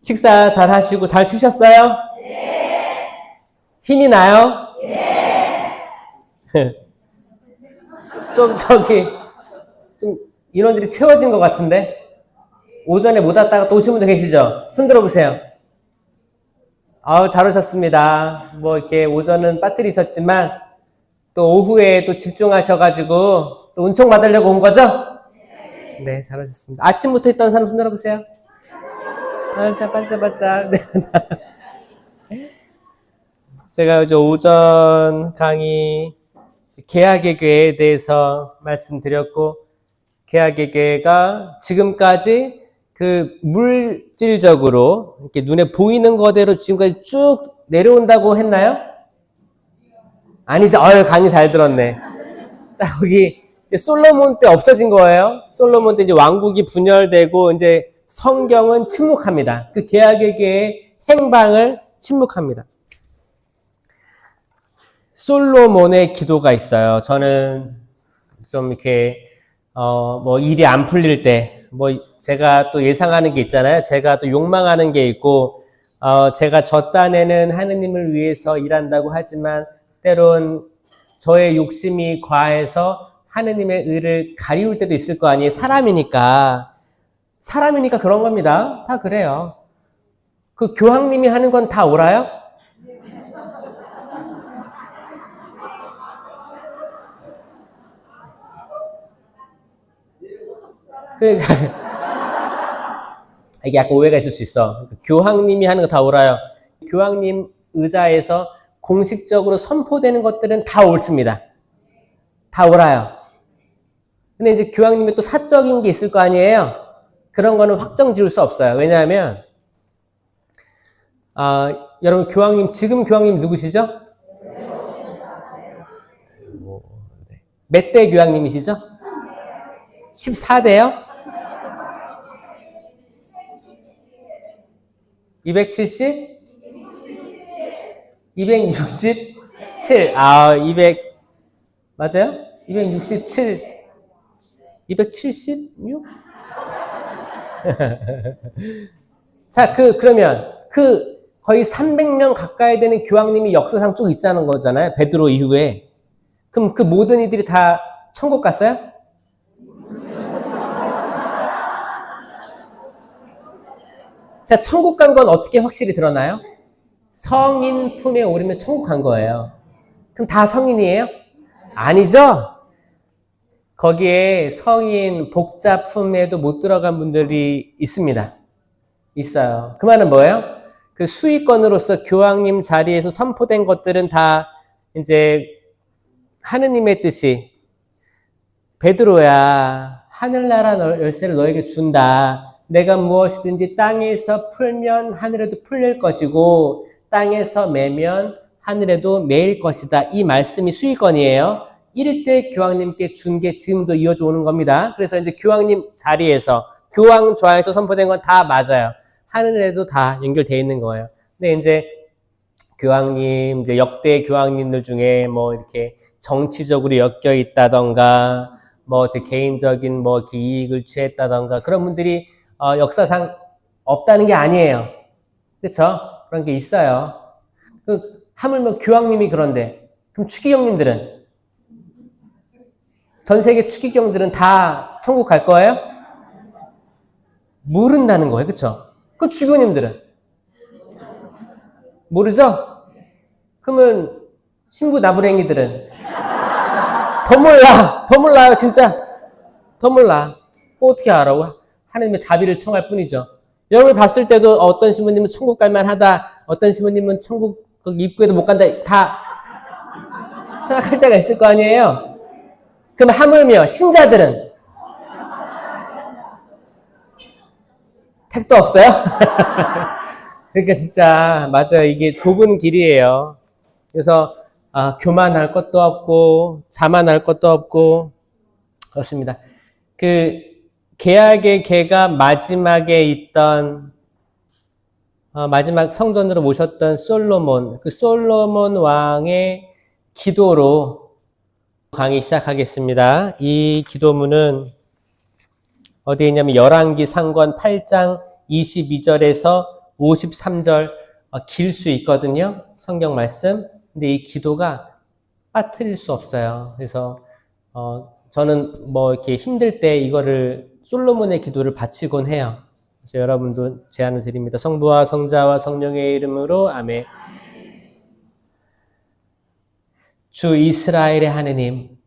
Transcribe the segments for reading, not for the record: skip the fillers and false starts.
식사 잘 하시고 잘 쉬셨어요? 네. 힘이 나요? 네. 좀 인원들이 채워진 것 같은데? 오전에 못 왔다가 또 오신 분들 계시죠? 손 들어보세요. 아우, 잘 오셨습니다. 뭐, 이렇게 오전은 빠뜨리셨지만, 또 오후에 또 집중하셔가지고, 또 은총 받으려고 온 거죠? 네, 잘 오셨습니다. 아침부터 있던 사람 손 들어보세요. 반짝반짝. 네. 제가 이제 오전 강의, 개학의 교회에 대해서 말씀드렸고, 개학의 교회가 지금까지 그 물질적으로 이렇게 눈에 보이는 거대로 지금까지 쭉 내려온다고 했나요? 아니죠. 강의 잘 들었네. 딱 거기 솔로몬 때 없어진 거예요. 솔로몬 때 이제 왕국이 분열되고 이제 성경은 침묵합니다. 그 개학의 교회의 행방을 침묵합니다. 솔로몬의 기도가 있어요. 저는 좀 이렇게 뭐 일이 안 풀릴 때 뭐 제가 또 예상하는 게 있잖아요. 제가 또 욕망하는 게 있고 제가 저 딴에는 하느님을 위해서 일한다고 하지만 때론 저의 욕심이 과해서 하느님의 의를 가리울 때도 있을 거 아니에요. 사람이니까 그런 겁니다. 다 그래요. 그 교황님이 하는 건 다 옳아요? 그러니까 이게 약간 오해가 있을 수 있어. 교황님이 하는 거 다 옳아요. 교황님 의자에서 공식적으로 선포되는 것들은 다 옳습니다. 다 옳아요. 근데 이제 교황님이 또 사적인 게 있을 거 아니에요? 그런 거는 확정 지을 수 없어요. 왜냐하면 여러분 지금 교황님 누구시죠? 몇 대 교황님이시죠? 14대요? 270? 267? 200, 맞아요? 267, 276? 자, 그러면, 거의 300명 가까이 되는 교황님이 역사상 쭉 있자는 거잖아요. 베드로 이후에. 그럼 그 모든 이들이 다 천국 갔어요? 자, 천국 간 건 어떻게 확실히 드러나요? 성인 품에 오르면 천국 간 거예요. 그럼 다 성인이에요? 아니죠? 거기에 성인, 복자 품에도 못 들어간 분들이 있습니다. 있어요. 그 말은 뭐예요? 그 수위권으로서 교황님 자리에서 선포된 것들은 다 이제 하느님의 뜻이 베드로야, 하늘나라 열쇠를 너에게 준다. 내가 무엇이든지 땅에서 풀면 하늘에도 풀릴 것이고 땅에서 매면 하늘에도 매일 것이다. 이 말씀이 수위권이에요. 1대 교황님께 준 게 지금도 이어져 오는 겁니다. 그래서 이제 교황님 자리에서 교황 좌에서 선포된 건 다 맞아요. 하늘에도 다 연결되어 있는 거예요. 근데 이제 교황님, 이제 역대 교황님들 중에 뭐 이렇게 정치적으로 엮여 있다던가 뭐 어떻게 개인적인 뭐 이익을 취했다던가 그런 분들이 역사상 없다는 게 아니에요. 그렇죠? 그런 게 있어요. 하물며 교황님이 그런데 그럼 추기경님들은 전 세계 추기경들은 다 천국 갈 거예요? 모른다는 거예요. 그렇죠? 그 주교님들은 모르죠? 그러면 신부 나부랭이들은 더 몰라요. 진짜 더 몰라. 어떻게 알아? 하나님의 자비를 청할 뿐이죠. 여러분이 봤을 때도 어떤 신부님은 천국 갈만하다, 어떤 신부님은 천국 입구에도 못 간다, 다 생각할 때가 있을 거 아니에요? 그럼 하물며 신자들은 택도 없어요? 그러니까 진짜 맞아요. 이게 좁은 길이에요. 그래서 교만할 것도 없고 자만할 것도 없고 그렇습니다. 개학의 개가 마지막에 있던 마지막 성전으로 모셨던 솔로몬, 그 솔로몬 왕의 기도로 강의 시작하겠습니다. 이 기도문은 어디에 있냐면 열왕기 상권 8장 22절에서 53절 길 수 있거든요. 성경 말씀. 근데 이 기도가 빠뜨릴 수 없어요. 그래서 저는 뭐 이렇게 힘들 때 이거를 솔로몬의 기도를 바치곤 해요. 그래서 여러분도 제안을 드립니다. 성부와 성자와 성령의 이름으로 아멘. 주 이스라엘의 하느님,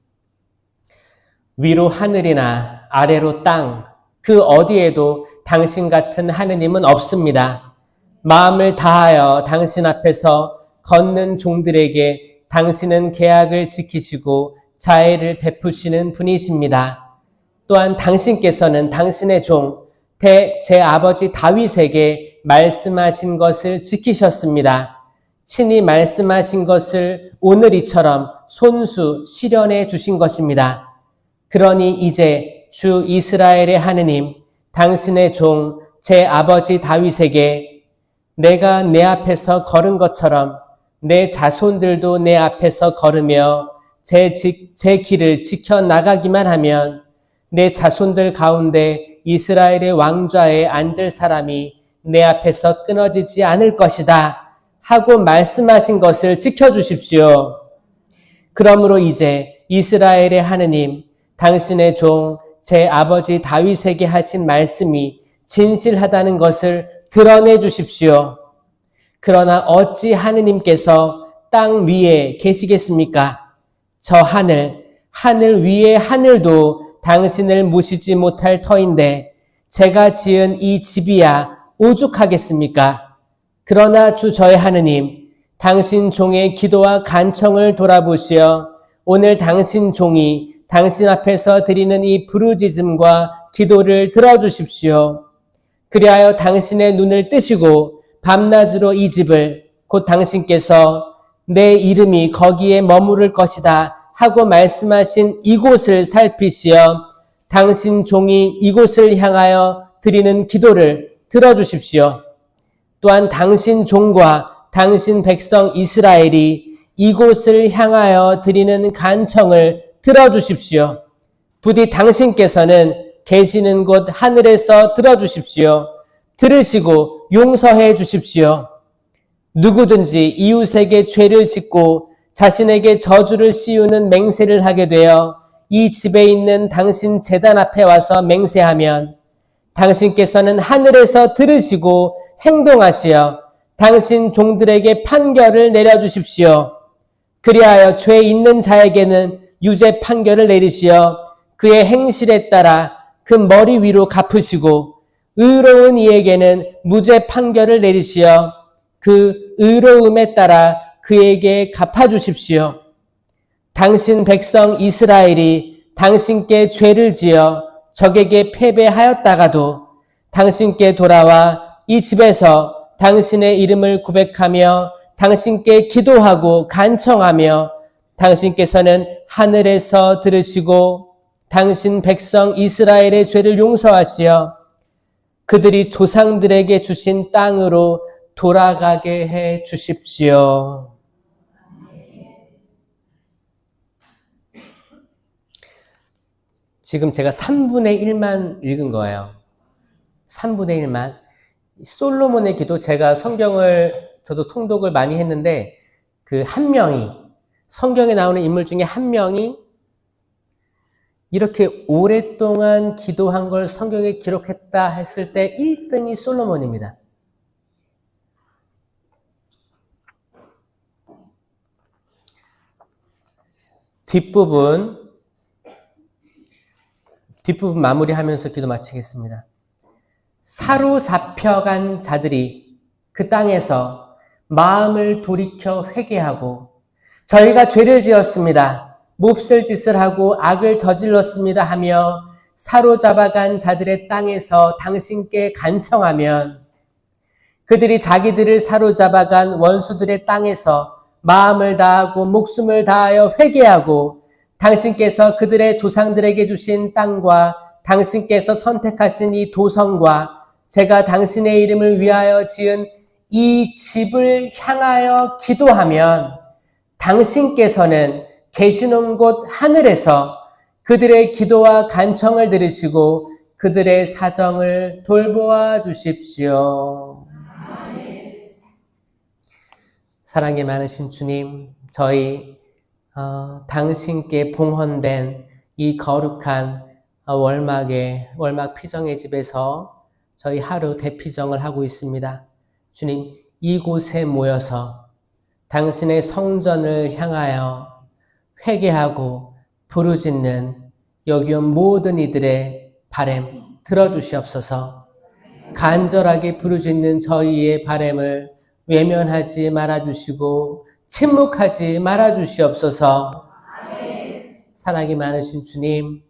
위로 하늘이나 아래로 땅, 그 어디에도 당신 같은 하느님은 없습니다. 마음을 다하여 당신 앞에서 걷는 종들에게 당신은 계약을 지키시고 자애를 베푸시는 분이십니다. 또한 당신께서는 당신의 종, 제 아버지 다윗에게 말씀하신 것을 지키셨습니다. 친히 말씀하신 것을 오늘 이처럼 손수 실현해 주신 것입니다. 그러니 이제 주 이스라엘의 하느님, 당신의 종, 제 아버지 다윗에게 내가 내 앞에서 걸은 것처럼 내 자손들도 내 앞에서 걸으며 제 길을 지켜나가기만 하면 내 자손들 가운데 이스라엘의 왕좌에 앉을 사람이 내 앞에서 끊어지지 않을 것이다 하고 말씀하신 것을 지켜주십시오. 그러므로 이제 이스라엘의 하느님, 당신의 종, 제 아버지 다윗에게 하신 말씀이 진실하다는 것을 드러내 주십시오. 그러나 어찌 하느님께서 땅 위에 계시겠습니까? 저 하늘 위의 하늘도 당신을 모시지 못할 터인데 제가 지은 이 집이야 오죽하겠습니까? 그러나 주 저의 하느님, 당신 종의 기도와 간청을 돌아보시어 오늘 당신 종이 당신 앞에서 드리는 이 부르짖음과 기도를 들어주십시오. 그리하여 당신의 눈을 뜨시고 밤낮으로 이 집을 곧 당신께서 내 이름이 거기에 머무를 것이다 하고 말씀하신 이곳을 살피시어 당신 종이 이곳을 향하여 드리는 기도를 들어주십시오. 또한 당신 종과 당신 백성 이스라엘이 이곳을 향하여 드리는 간청을 들어주십시오. 부디 당신께서는 계시는 곳 하늘에서 들어주십시오. 들으시고 용서해 주십시오. 누구든지 이웃에게 죄를 짓고 자신에게 저주를 씌우는 맹세를 하게 되어 이 집에 있는 당신 제단 앞에 와서 맹세하면 당신께서는 하늘에서 들으시고 행동하시어 당신 종들에게 판결을 내려주십시오. 그리하여 죄 있는 자에게는 유죄 판결을 내리시어 그의 행실에 따라 그 머리 위로 갚으시고 의로운 이에게는 무죄 판결을 내리시어 그 의로움에 따라 그에게 갚아주십시오. 당신 백성 이스라엘이 당신께 죄를 지어 적에게 패배하였다가도 당신께 돌아와 이 집에서 당신의 이름을 고백하며 당신께 기도하고 간청하며 당신께서는 하늘에서 들으시고 당신 백성 이스라엘의 죄를 용서하시어 그들이 조상들에게 주신 땅으로 돌아가게 해 주십시오. 지금 제가 3분의 1만 읽은 거예요. 3분의 1만. 솔로몬의 기도, 제가 성경을 저도 통독을 많이 했는데 그 한 명이, 성경에 나오는 인물 중에 한 명이 이렇게 오랫동안 기도한 걸 성경에 기록했다 했을 때 1등이 솔로몬입니다. 뒷부분 마무리하면서 기도 마치겠습니다. 사로잡혀간 자들이 그 땅에서 마음을 돌이켜 회개하고 저희가 죄를 지었습니다. 몹쓸 짓을 하고 악을 저질렀습니다 하며 사로잡아간 자들의 땅에서 당신께 간청하면 그들이 자기들을 사로잡아간 원수들의 땅에서 마음을 다하고 목숨을 다하여 회개하고 당신께서 그들의 조상들에게 주신 땅과 당신께서 선택하신 이 도성과 제가 당신의 이름을 위하여 지은 이 집을 향하여 기도하면 당신께서는 계시는 곳 하늘에서 그들의 기도와 간청을 들으시고 그들의 사정을 돌보아 주십시오. 사랑이 많으신 주님, 저희 당신께 봉헌된 이 거룩한 월막 피정의 집에서 저희 하루 대피정을 하고 있습니다. 주님, 이곳에 모여서 당신의 성전을 향하여 회개하고 부르짖는 여기 온 모든 이들의 바램 들어주시옵소서. 간절하게 부르짖는 저희의 바램을 외면하지 말아주시고 침묵하지 말아주시옵소서. 사랑이 많으신 주님,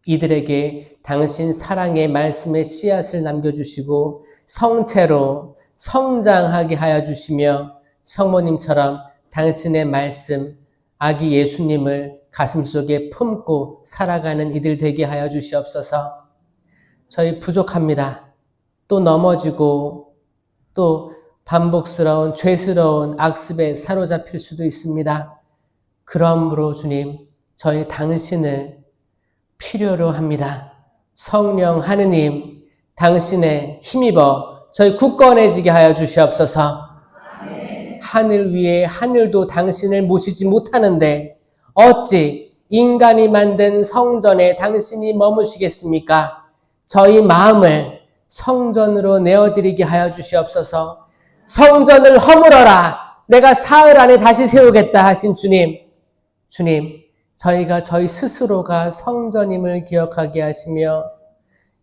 이들에게 당신 사랑의 말씀의 씨앗을 남겨주시고 성체로 성장하게 하여 주시며 성모님처럼 당신의 말씀, 아기 예수님을 가슴속에 품고 살아가는 이들 되게 하여 주시옵소서. 저희 부족합니다. 또 넘어지고 또 반복스러운 죄스러운 악습에 사로잡힐 수도 있습니다. 그러므로 주님, 저희 당신을 필요로 합니다. 성령 하느님, 당신의 힘입어 저희 굳건해지게 하여 주시옵소서. 하늘 위에 하늘도 당신을 모시지 못하는데 어찌 인간이 만든 성전에 당신이 머무시겠습니까? 저희 마음을 성전으로 내어드리게 하여 주시옵소서. 성전을 허물어라. 내가 사흘 안에 다시 세우겠다 하신 주님. 주님, 저희가 저희 스스로가 성전임을 기억하게 하시며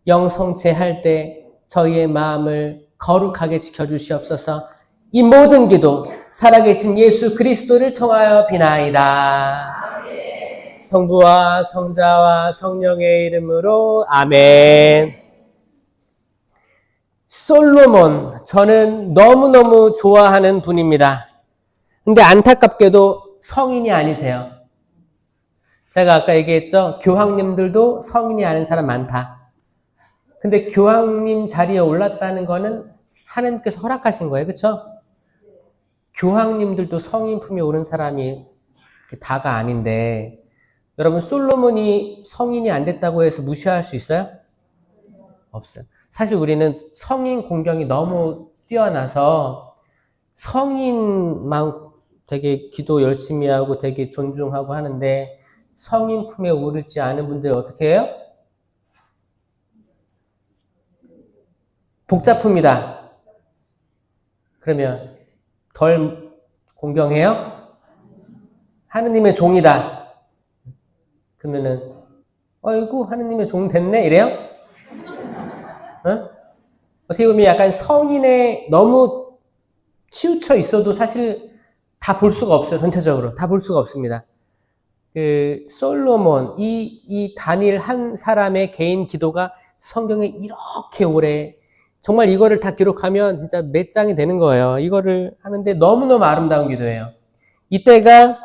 영성체할 때 저희의 마음을 거룩하게 지켜주시옵소서. 이 모든 기도 살아계신 예수 그리스도를 통하여 비나이다. 아멘. 성부와 성자와 성령의 이름으로 아멘. 솔로몬, 저는 너무너무 좋아하는 분입니다. 근데 안타깝게도 성인이 아니세요. 제가 아까 얘기했죠. 교황님들도 성인이 아닌 사람 많다. 근데 교황님 자리에 올랐다는 거는 하나님께서 허락하신 거예요. 그렇죠? 교황님들도 성인 품에 오른 사람이 다가 아닌데 여러분 솔로몬이 성인이 안 됐다고 해서 무시할 수 있어요? 없어요. 사실 우리는 성인 공경이 너무 뛰어나서 성인만 되게 기도 열심히 하고 되게 존중하고 하는데 성인 품에 오르지 않은 분들 어떻게 해요? 복잡합니다. 그러면 덜 공경해요? 하느님의 종이다. 그러면은 어이구 하느님의 종 됐네 이래요? 어? 어떻게 보면 약간 성인에 너무 치우쳐 있어도 사실 다 볼 수가 없어요. 전체적으로 다 볼 수가 없습니다. 그 솔로몬 이 단일 한 사람의 개인 기도가 성경에 이렇게 오래 정말 이거를 다 기록하면 진짜 몇 장이 되는 거예요. 이거를 하는데 너무너무 아름다운 기도예요. 이때가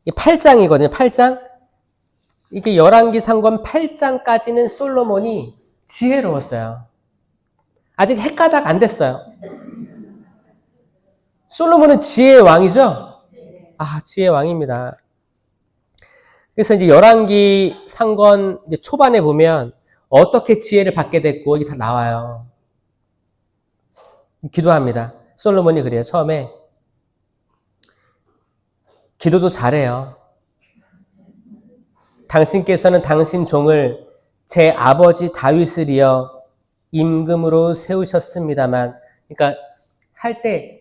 8장이거든요. 8장. 이게 열왕기 상권 8장까지는 솔로몬이 지혜로웠어요. 아직 헷가닥 안 됐어요. 솔로몬은 지혜의 왕이죠? 아, 지혜의 왕입니다. 그래서 이제 열왕기 상권 초반에 보면 어떻게 지혜를 받게 됐고 이게 다 나와요. 기도합니다. 솔로몬이 그래요. 처음에 기도도 잘해요. 당신께서는 당신 종을 제 아버지 다윗을 이어 임금으로 세우셨습니다만, 그러니까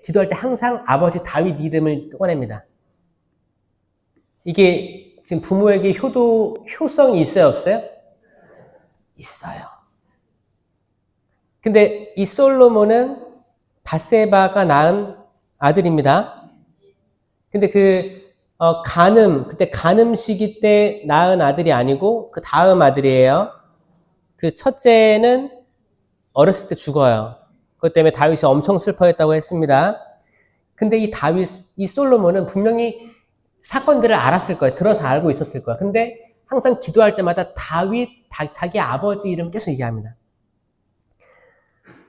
기도할 때 항상 아버지 다윗 이름을 꺼냅니다. 이게 지금 부모에게 효성이 있어요, 없어요? 있어요. 근데 이 솔로몬은 밧세바가 낳은 아들입니다. 근데 그때 간음 시기 때 낳은 아들이 아니고 그 다음 아들이에요. 그 첫째는 어렸을 때 죽어요. 그것 때문에 다윗이 엄청 슬퍼했다고 했습니다. 근데 이 솔로몬은 분명히 사건들을 알았을 거예요. 들어서 알고 있었을 거예요. 근데 항상 기도할 때마다 자기 아버지 이름 계속 얘기합니다.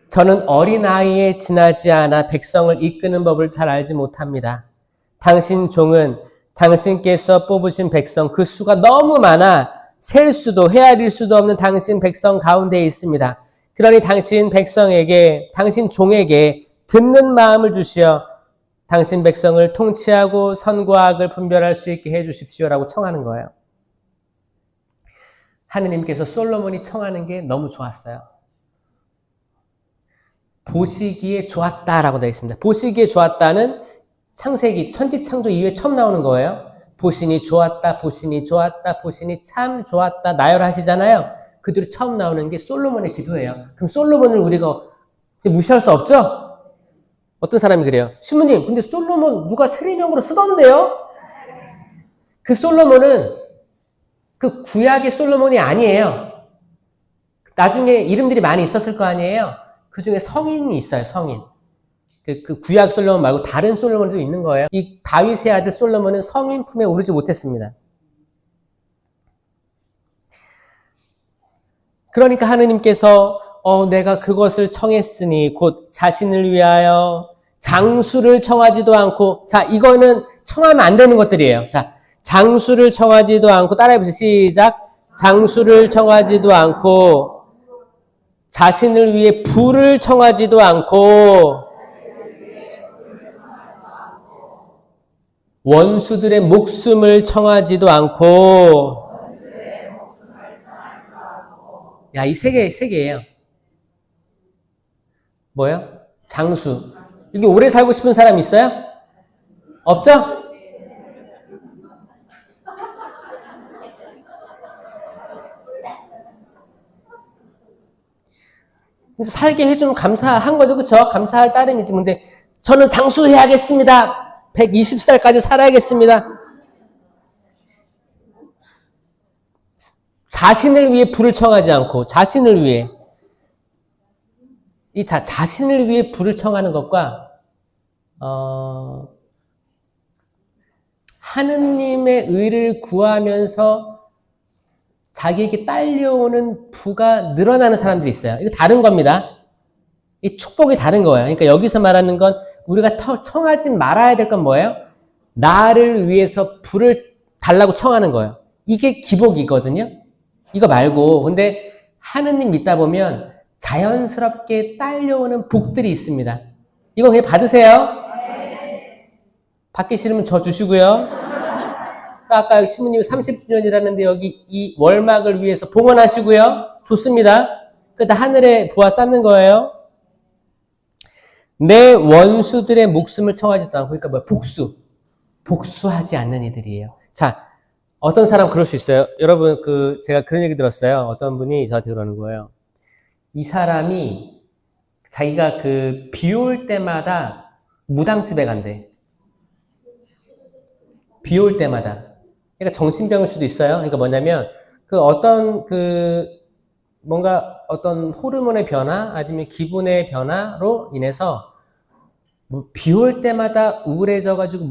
저는 어린아이에 지나지 않아 백성을 이끄는 법을 잘 알지 못합니다. 당신 종은 당신께서 뽑으신 백성 그 수가 너무 많아 셀 수도 헤아릴 수도 없는 당신 백성 가운데에 있습니다. 그러니 당신 종에게 듣는 마음을 주시어 당신 백성을 통치하고 선과 악을 분별할 수 있게 해주십시오라고 청하는 거예요. 하느님께서 솔로몬이 청하는 게 너무 좋았어요. 보시기에 좋았다라고 되어 있습니다. 보시기에 좋았다는 창세기 천지창조 이후에 처음 나오는 거예요. 보시니 좋았다, 보시니 좋았다, 보시니 참 좋았다 나열하시잖아요. 그대로 처음 나오는 게 솔로몬의 기도예요. 그럼 솔로몬을 우리가 무시할 수 없죠? 어떤 사람이 그래요. 신부님, 근데 솔로몬 누가 세례명으로 쓰던데요? 그 솔로몬은 그 구약의 솔로몬이 아니에요. 나중에 이름들이 많이 있었을 거 아니에요. 그 중에 성인이 있어요, 성인. 그 구약 솔로몬 말고 다른 솔로몬도 있는 거예요. 이 다윗의 아들 솔로몬은 성인 품에 오르지 못했습니다. 그러니까 하느님께서 내가 그것을 청했으니 곧 자신을 위하여 장수를 청하지도 않고, 자, 이거는 청하면 안 되는 것들이에요. 자, 장수를 청하지도 않고, 따라해보세요. 시작. 장수를 청하지도 않고, 자신을 위해 부를 청하지도 않고, 원수들의 목숨을 청하지도 않고, 야, 이 세 개예요. 뭐요? 장수. 여기 오래 살고 싶은 사람 있어요? 없죠? 살게 해주면 감사한 거죠. 그쵸? 감사할 따름이지. 근데 저는 장수해야겠습니다. 120살까지 살아야겠습니다. 자신을 위해 부를 청하지 않고 자신을 위해 자신을 위해 부를 청하는 것과 하느님의 의를 구하면서 자기에게 딸려오는 부가 늘어나는 사람들이 있어요. 이거 다른 겁니다. 이 축복이 다른 거예요. 그러니까 여기서 말하는 건 우리가 청하지 말아야 될 건 뭐예요? 나를 위해서 부를 달라고 청하는 거예요. 이게 기복이거든요. 이거 말고 근데 하느님 믿다 보면 자연스럽게 딸려오는 복들이 있습니다. 이거 그냥 받으세요. 받기 싫으면 저 주시고요. 아까 신부님 30주년이라는데 여기 이 월막을 위해서 봉헌하시고요. 좋습니다. 그다 하늘에 부와 쌓는 거예요. 내 원수들의 목숨을 청하지도 않고, 그러니까 뭐야? 복수하지 않는 이들이에요. 자, 어떤 사람 그럴 수 있어요. 여러분, 제가 그런 얘기 들었어요. 어떤 분이 저한테 그러는 거예요. 이 사람이 자기가 비 올 때마다 무당집에 간대. 비 올 때마다. 그러니까 정신병일 수도 있어요. 그러니까 뭐냐면, 뭔가 어떤 호르몬의 변화, 아니면 기분의 변화로 인해서, 비 올 때마다 우울해져가지고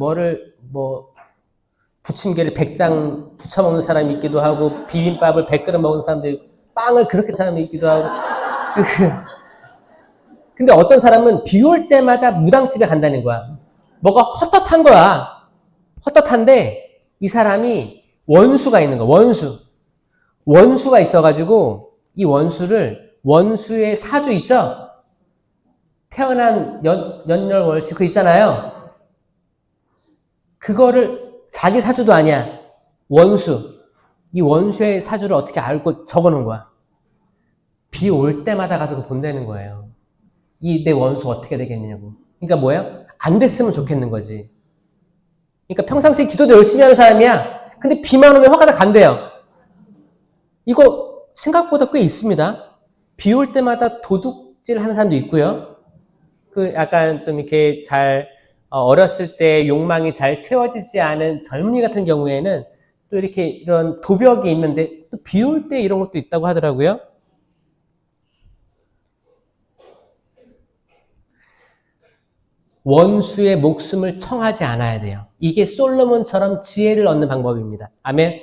부침개를 100장 부쳐 먹는 사람이 있기도 하고, 비빔밥을 100그릇 먹는 사람들, 빵을 그렇게 사람이 있기도 하고. 근데 어떤 사람은 비 올 때마다 무당집에 간다는 거야. 뭐가 헛헛한 거야. 헛헛한데, 이 사람이 원수가 있는 거야, 원수가 있어가지고, 이 원수의 사주 있죠? 태어난 연월월시 그 있잖아요. 그거를 자기 사주도 아니야. 이 원수의 사주를 어떻게 알고 적어놓은 거야. 비 올 때마다 가서 그거 본다는 거예요. 내 원수 어떻게 되겠냐고. 그러니까 뭐야? 안 됐으면 좋겠는 거지. 그러니까 평상시에 기도도 열심히 하는 사람이야. 근데 비만 오면 화가 다 간대요. 이거 생각보다 꽤 있습니다. 비 올 때마다 도둑질 하는 사람도 있고요. 약간 좀 이렇게 어렸을 때 욕망이 잘 채워지지 않은 젊은이 같은 경우에는 또 이렇게 이런 도벽이 있는데 또 비 올 때 이런 것도 있다고 하더라고요. 원수의 목숨을 청하지 않아야 돼요. 이게 솔로몬처럼 지혜를 얻는 방법입니다. 아멘.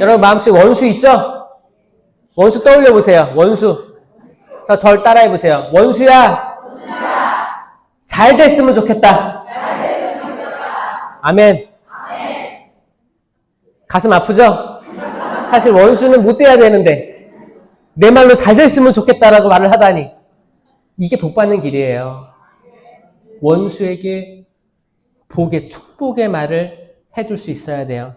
여러분 마음속에 원수 있죠? 원수 떠올려 보세요. 원수. 절 따라해 보세요. 원수야. 잘 됐으면 좋겠다. 아멘. 가슴 아프죠? 사실 원수는 못 돼야 되는데 내 말로 잘 됐으면 좋겠다라고 말을 하다니 이게 복 받는 길이에요. 원수에게 복의, 축복의 말을 해줄 수 있어야 돼요.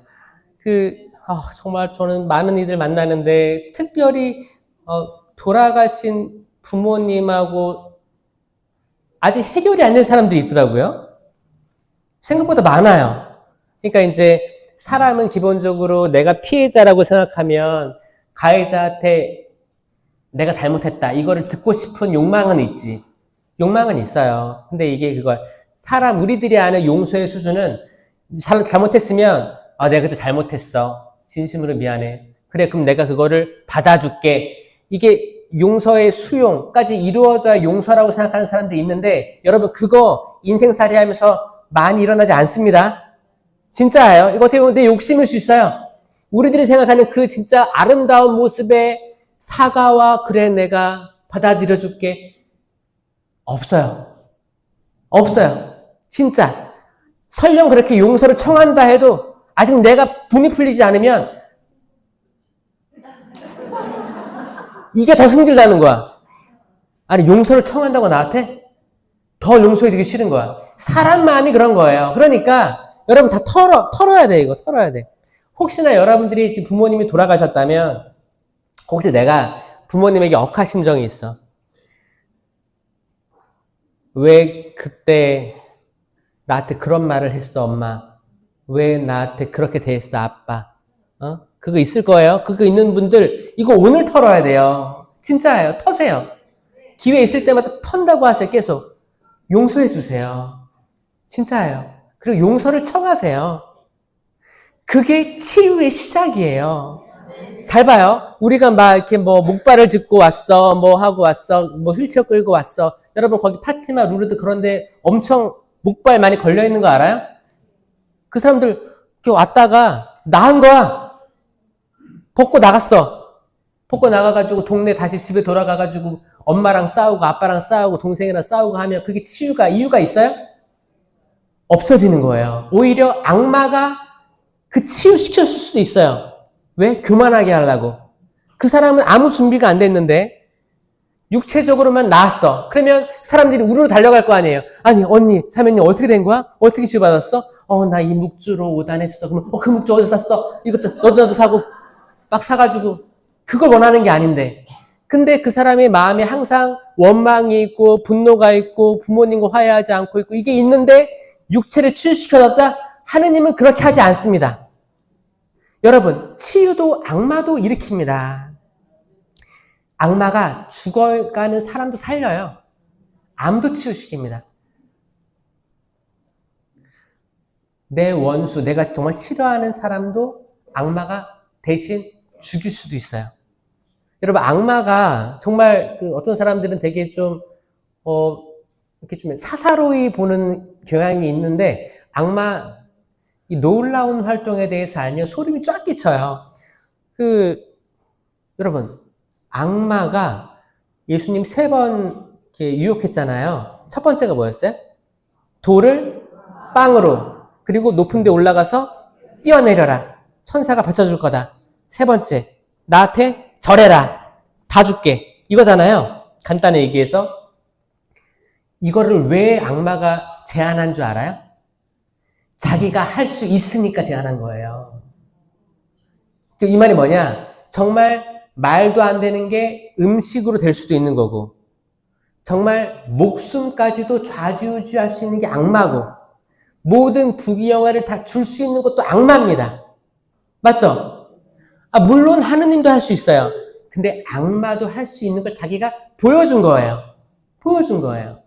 정말 저는 많은 이들 만나는데, 특별히, 돌아가신 부모님하고 아직 해결이 안 된 사람들이 있더라고요. 생각보다 많아요. 그러니까 이제 사람은 기본적으로 내가 피해자라고 생각하면 가해자한테 내가 잘못했다, 이거를 듣고 싶은 욕망은 있지. 욕망은 있어요. 근데 이게 우리들이 아는 용서의 수준은 잘못했으면, 내가 그때 잘못했어. 진심으로 미안해. 그래, 그럼 내가 그거를 받아줄게. 이게 용서의 수용까지 이루어져야 용서라고 생각하는 사람들이 있는데, 여러분, 그거 인생살이 하면서 많이 일어나지 않습니다. 진짜예요. 이거 어떻게 보면 내 욕심일 수 있어요. 우리들이 생각하는 그 진짜 아름다운 모습의 사과와 그래, 내가 받아들여줄게. 없어요. 없어요. 진짜. 설령 그렇게 용서를 청한다 해도 아직 내가 분이 풀리지 않으면 이게 더 승질나는 거야. 아니, 용서를 청한다고 나한테? 더 용서해주기 싫은 거야. 사람 마음이 그런 거예요. 그러니까 여러분 다 털어야 돼, 이거. 털어야 돼. 혹시나 여러분들이 지금 부모님이 돌아가셨다면, 혹시 내가 부모님에게 억하심정이 있어. 왜 그때 나한테 그런 말을 했어, 엄마? 왜 나한테 그렇게 대했어, 아빠? 그거 있을 거예요. 그거 있는 분들 이거 오늘 털어야 돼요. 진짜예요. 터세요. 기회 있을 때마다 턴다고 하세요. 계속. 용서해 주세요. 진짜예요. 그리고 용서를 청하세요. 그게 치유의 시작이에요. 잘 봐요. 우리가 막 이렇게 목발을 짚고 왔어, 하고 왔어, 휠체어 끌고 왔어. 여러분, 거기 파티마, 루르드 그런데 엄청 목발 많이 걸려있는 거 알아요? 그 사람들 이렇게 왔다가 나은 거야. 벗고 나갔어. 벗고 나가가지고 동네 다시 집에 돌아가가지고 엄마랑 싸우고 아빠랑 싸우고 동생이랑 싸우고 하면 그게 이유가 있어요? 없어지는 거예요. 오히려 악마가 그 치유시켰을 수도 있어요. 왜? 교만하게 하려고. 그 사람은 아무 준비가 안 됐는데 육체적으로만 나았어. 그러면 사람들이 우르르 달려갈 거 아니에요. 아니, 언니, 자매님 어떻게 된 거야? 어떻게 치유받았어? 나 이 묵주로 5단 했어. 그러면 그 묵주 어디서 샀어? 이것도 너도 사고 막 사가지고. 그걸 원하는 게 아닌데. 근데 그 사람의 마음에 항상 원망이 있고 분노가 있고 부모님과 화해하지 않고 있고 이게 있는데 육체를 치유시켜줬다? 하느님은 그렇게 하지 않습니다. 여러분, 치유도 악마도 일으킵니다. 악마가 죽어가는 사람도 살려요. 암도 치유시킵니다. 내 원수, 내가 정말 싫어하는 사람도 악마가 대신 죽일 수도 있어요. 여러분, 악마가 정말 어떤 사람들은 되게 이렇게 좀 사사로이 보는 경향이 있는데, 악마, 이 놀라운 활동에 대해서 알면 소름이 쫙 끼쳐요. 여러분, 악마가 예수님 3번 유혹했잖아요. 첫 번째가 뭐였어요? 돌을 빵으로, 그리고 높은 데 올라가서 뛰어내려라. 천사가 받쳐줄 거다. 3번째, 나한테 절해라. 다 줄게. 이거잖아요. 간단히 얘기해서. 이거를 왜 악마가 제안한 줄 알아요? 자기가 할 수 있으니까 제안한 거예요. 이 말이 뭐냐? 정말 말도 안 되는 게 음식으로 될 수도 있는 거고, 정말 목숨까지도 좌지우지할 수 있는 게 악마고, 모든 부귀영화를 다 줄 수 있는 것도 악마입니다. 맞죠? 물론 하느님도 할 수 있어요. 근데 악마도 할 수 있는 걸 자기가 보여준 거예요. 보여준 거예요.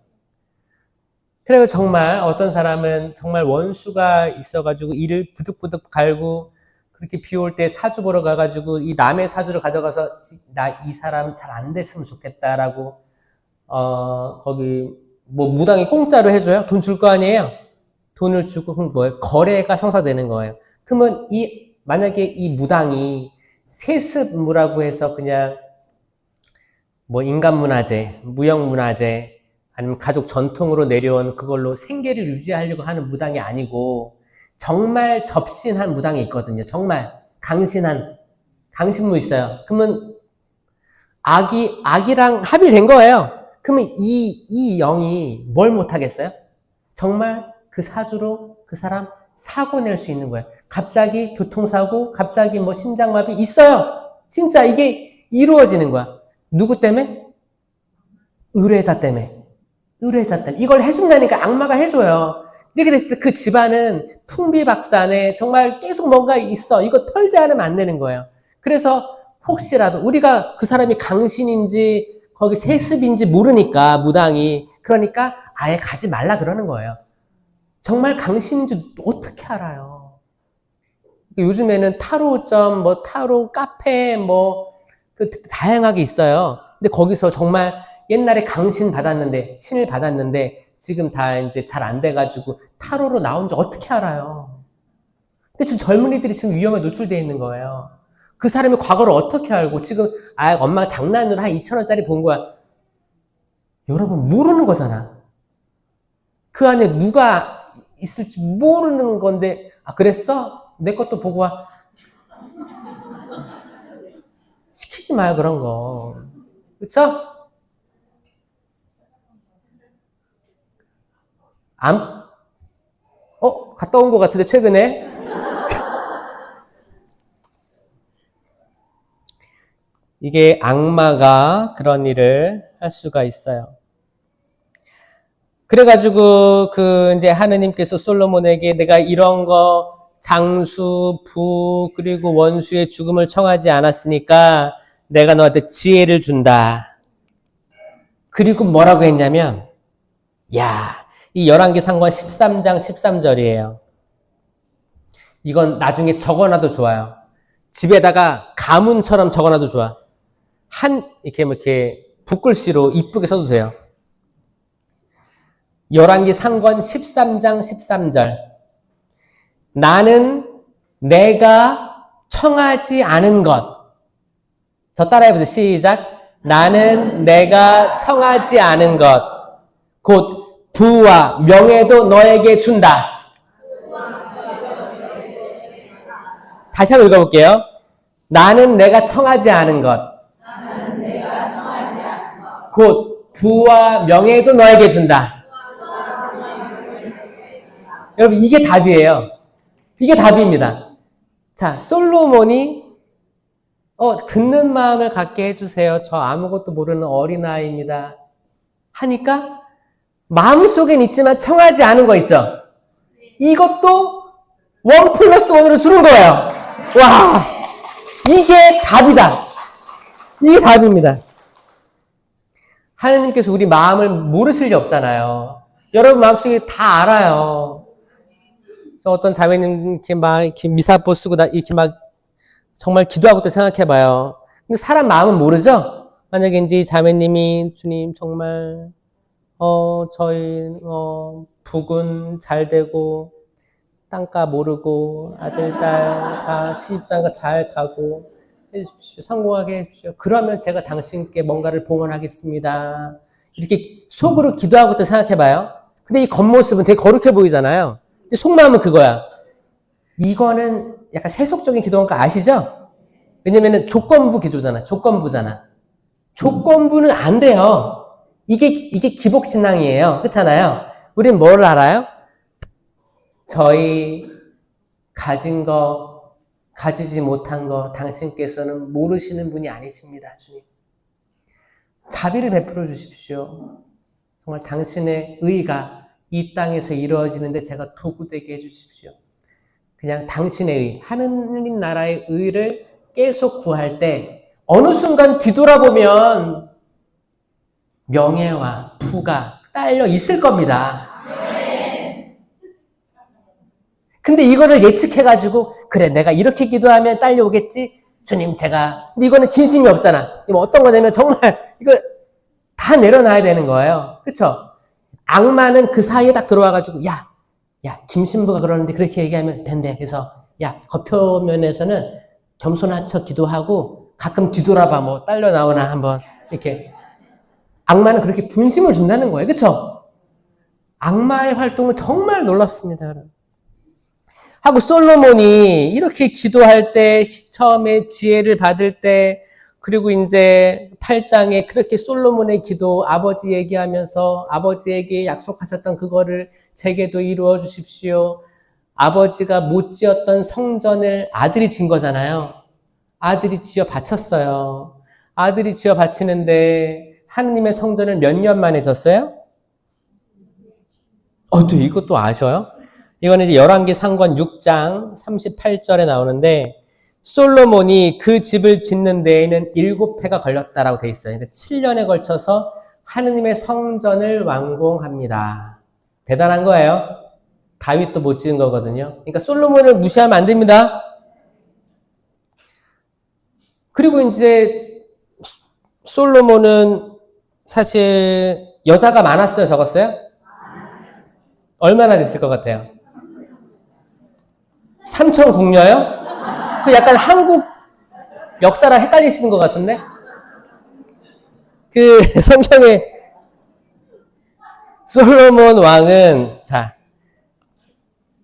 그래서 정말 어떤 사람은 정말 원수가 있어가지고 이를 부득부득 갈고 그렇게 비 올 때 사주 보러 가가지고 이 남의 사주를 가져가서 나 이 사람 잘 안 됐으면 좋겠다라고 거기 무당이 공짜로 해줘요? 돈 줄 거 아니에요? 돈을 주고 그럼 뭐예요? 거래가 성사되는 거예요. 그러면 만약에 이 무당이 세습무라고 해서 그냥 인간문화재, 무형문화재 아니면 가족 전통으로 내려온 그걸로 생계를 유지하려고 하는 무당이 아니고 정말 접신한 무당이 있거든요. 정말 강신한 강신무 있어요. 그러면 악이랑 합의된 거예요. 그러면 이 영이 뭘 못하겠어요? 정말 그 사주로 그 사람 사고 낼 수 있는 거예요. 갑자기 교통사고, 갑자기 뭐 심장마비 있어요. 진짜 이게 이루어지는 거야. 누구 때문에? 의뢰자 때문에. 의뢰자 때문에. 이걸 해준다니까 악마가 해줘요. 이렇게 됐을 때 그 집안은 풍비박산에 정말 계속 뭔가 있어. 이거 털지 않으면 안 되는 거예요. 그래서 혹시라도 우리가 그 사람이 강신인지 거기 세습인지 모르니까 무당이 그러니까 아예 가지 말라 그러는 거예요. 정말 강신인지 어떻게 알아요? 요즘에는 타로점, 뭐 타로 카페, 뭐 다양하게 있어요. 근데 거기서 정말 옛날에 강신 받았는데 신을 받았는데 지금 다 이제 잘 안 돼가지고 타로로 나온 지 어떻게 알아요? 근데 지금 젊은이들이 지금 위험에 노출되어 있는 거예요. 그 사람이 과거를 어떻게 알고 지금 엄마가 장난으로 한 2,000원짜리 본 거야. 여러분 모르는 거잖아. 그 안에 누가 있을지 모르는 건데 그랬어? 내 것도 보고 와. 시키지 마요 그런 거. 그쵸? 갔다 온 것 같은데 최근에? 이게 악마가 그런 일을 할 수가 있어요. 그래가지고 이제 하느님께서 솔로몬에게 내가 이런 거 장수, 부 그리고 원수의 죽음을 청하지 않았으니까 내가 너한테 지혜를 준다. 그리고 뭐라고 했냐면 이 열왕기상권 13장 13절이에요. 이건 나중에 적어놔도 좋아요. 집에다가 가문처럼 적어놔도 좋아. 이렇게 붓글씨로 이쁘게 써도 돼요. 열왕기상권 13장 13절. 나는 내가 청하지 않은 것. 저 따라해보세요. 시작. 나는 내가 청하지 않은 것. 곧 부와 명예도 너에게 준다. 다시 한번 읽어볼게요. 나는 내가 청하지 않은 것. 곧 부와 명예도 너에게 준다. 여러분 이게 답이에요. 이게 답입니다. 자, 솔로몬이 듣는 마음을 갖게 해주세요. 저 아무것도 모르는 어린아이입니다. 하니까 마음속엔 있지만 청하지 않은 거 있죠? 이것도 1+1으로 주는 거예요. 와, 이게 답이다. 이게 답입니다. 하느님께서 우리 마음을 모르실 리 없잖아요. 여러분 마음속에 다 알아요. 그래서 어떤 자매님 이렇게 미사포 쓰고 이렇게 정말 기도하고 또 생각해봐요. 근데 사람 마음은 모르죠? 만약에 이제 자매님이 주님 정말 저희 북은 잘 되고 땅값 모르고 아들 딸 다 시집장가 잘 가고 해주십시오. 성공하게 해주십시오. 그러면 제가 당신께 뭔가를 봉헌하겠습니다. 이렇게 속으로 기도하고 또 생각해봐요. 근데 이 겉모습은 되게 거룩해 보이잖아요. 근데 속마음은 그거야. 이거는 약간 세속적인 기도인 거 아시죠? 왜냐면은 조건부 기도잖아. 조건부잖아. 조건부는 안 돼요. 이게 기복신앙이에요. 그렇잖아요. 우린 뭘 알아요? 저희 가진 거, 가지지 못한 거 당신께서는 모르시는 분이 아니십니다. 주님. 자비를 베풀어 주십시오. 정말 당신의 의가 이 땅에서 이루어지는데 제가 도구되게 해주십시오. 그냥 당신의 의, 하느님 나라의 의를 계속 구할 때 어느 순간 뒤돌아보면 명예와 부가 딸려 있을 겁니다. 근데 이거를 예측해가지고 그래 내가 이렇게 기도하면 딸려오겠지? 주님 제가 근데 이거는 진심이 없잖아. 이거 어떤 거냐면 정말 이거 다 내려놔야 되는 거예요. 그쵸? 악마는 그 사이에 딱 들어와가지고 야 김신부가 그러는데 그렇게 얘기하면 된대. 그래서 겉표면에서는 겸손한 척 기도하고 가끔 뒤돌아봐 뭐 딸려 나오나 한번 이렇게. 악마는 그렇게 분심을 준다는 거예요. 그쵸? 악마의 활동은 정말 놀랍습니다. 하고 솔로몬이 이렇게 기도할 때 처음에 지혜를 받을 때 그리고 이제 8장에 그렇게 솔로몬의 기도 아버지 얘기하면서 아버지에게 약속하셨던 그거를 제게도 이루어 주십시오. 아버지가 못 지었던 성전을 아들이 지은 거잖아요. 아들이 지어 바쳤어요. 아들이 지어 바치는데 하느님의 성전을 몇 년 만에 졌어요? 또 이것도 아셔요? 이거는 이제 열왕기 상권 6장 38절에 나오는데 솔로몬이 그 집을 짓는 데에는 7해가 걸렸다라고 돼 있어요. 그러니까 7년에 걸쳐서 하느님의 성전을 완공합니다. 대단한 거예요. 다윗도 못 지은 거거든요. 그러니까 솔로몬을 무시하면 안 됩니다. 그리고 이제 솔로몬은 사실 여자가 많았어요, 적었어요? 얼마나 됐을 것 같아요? 삼천궁녀요? 그 약간 한국 역사랑 헷갈리시는 것 같은데? 그 성경에 솔로몬 왕은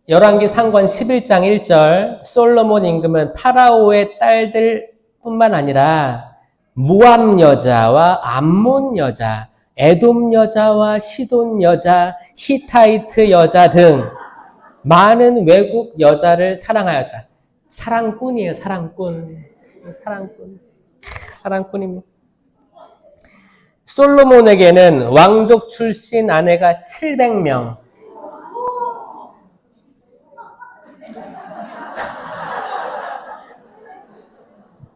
열왕기 상권 11장 1절 솔로몬 임금은 파라오의 딸들 뿐만 아니라 모압 여자와 암몬 여자, 에돔 여자와 시돈 여자, 히타이트 여자 등 많은 외국 여자를 사랑하였다. 사랑꾼이에요, 사랑꾼. 사랑꾼입니다. 솔로몬에게는 왕족 출신 아내가 700명.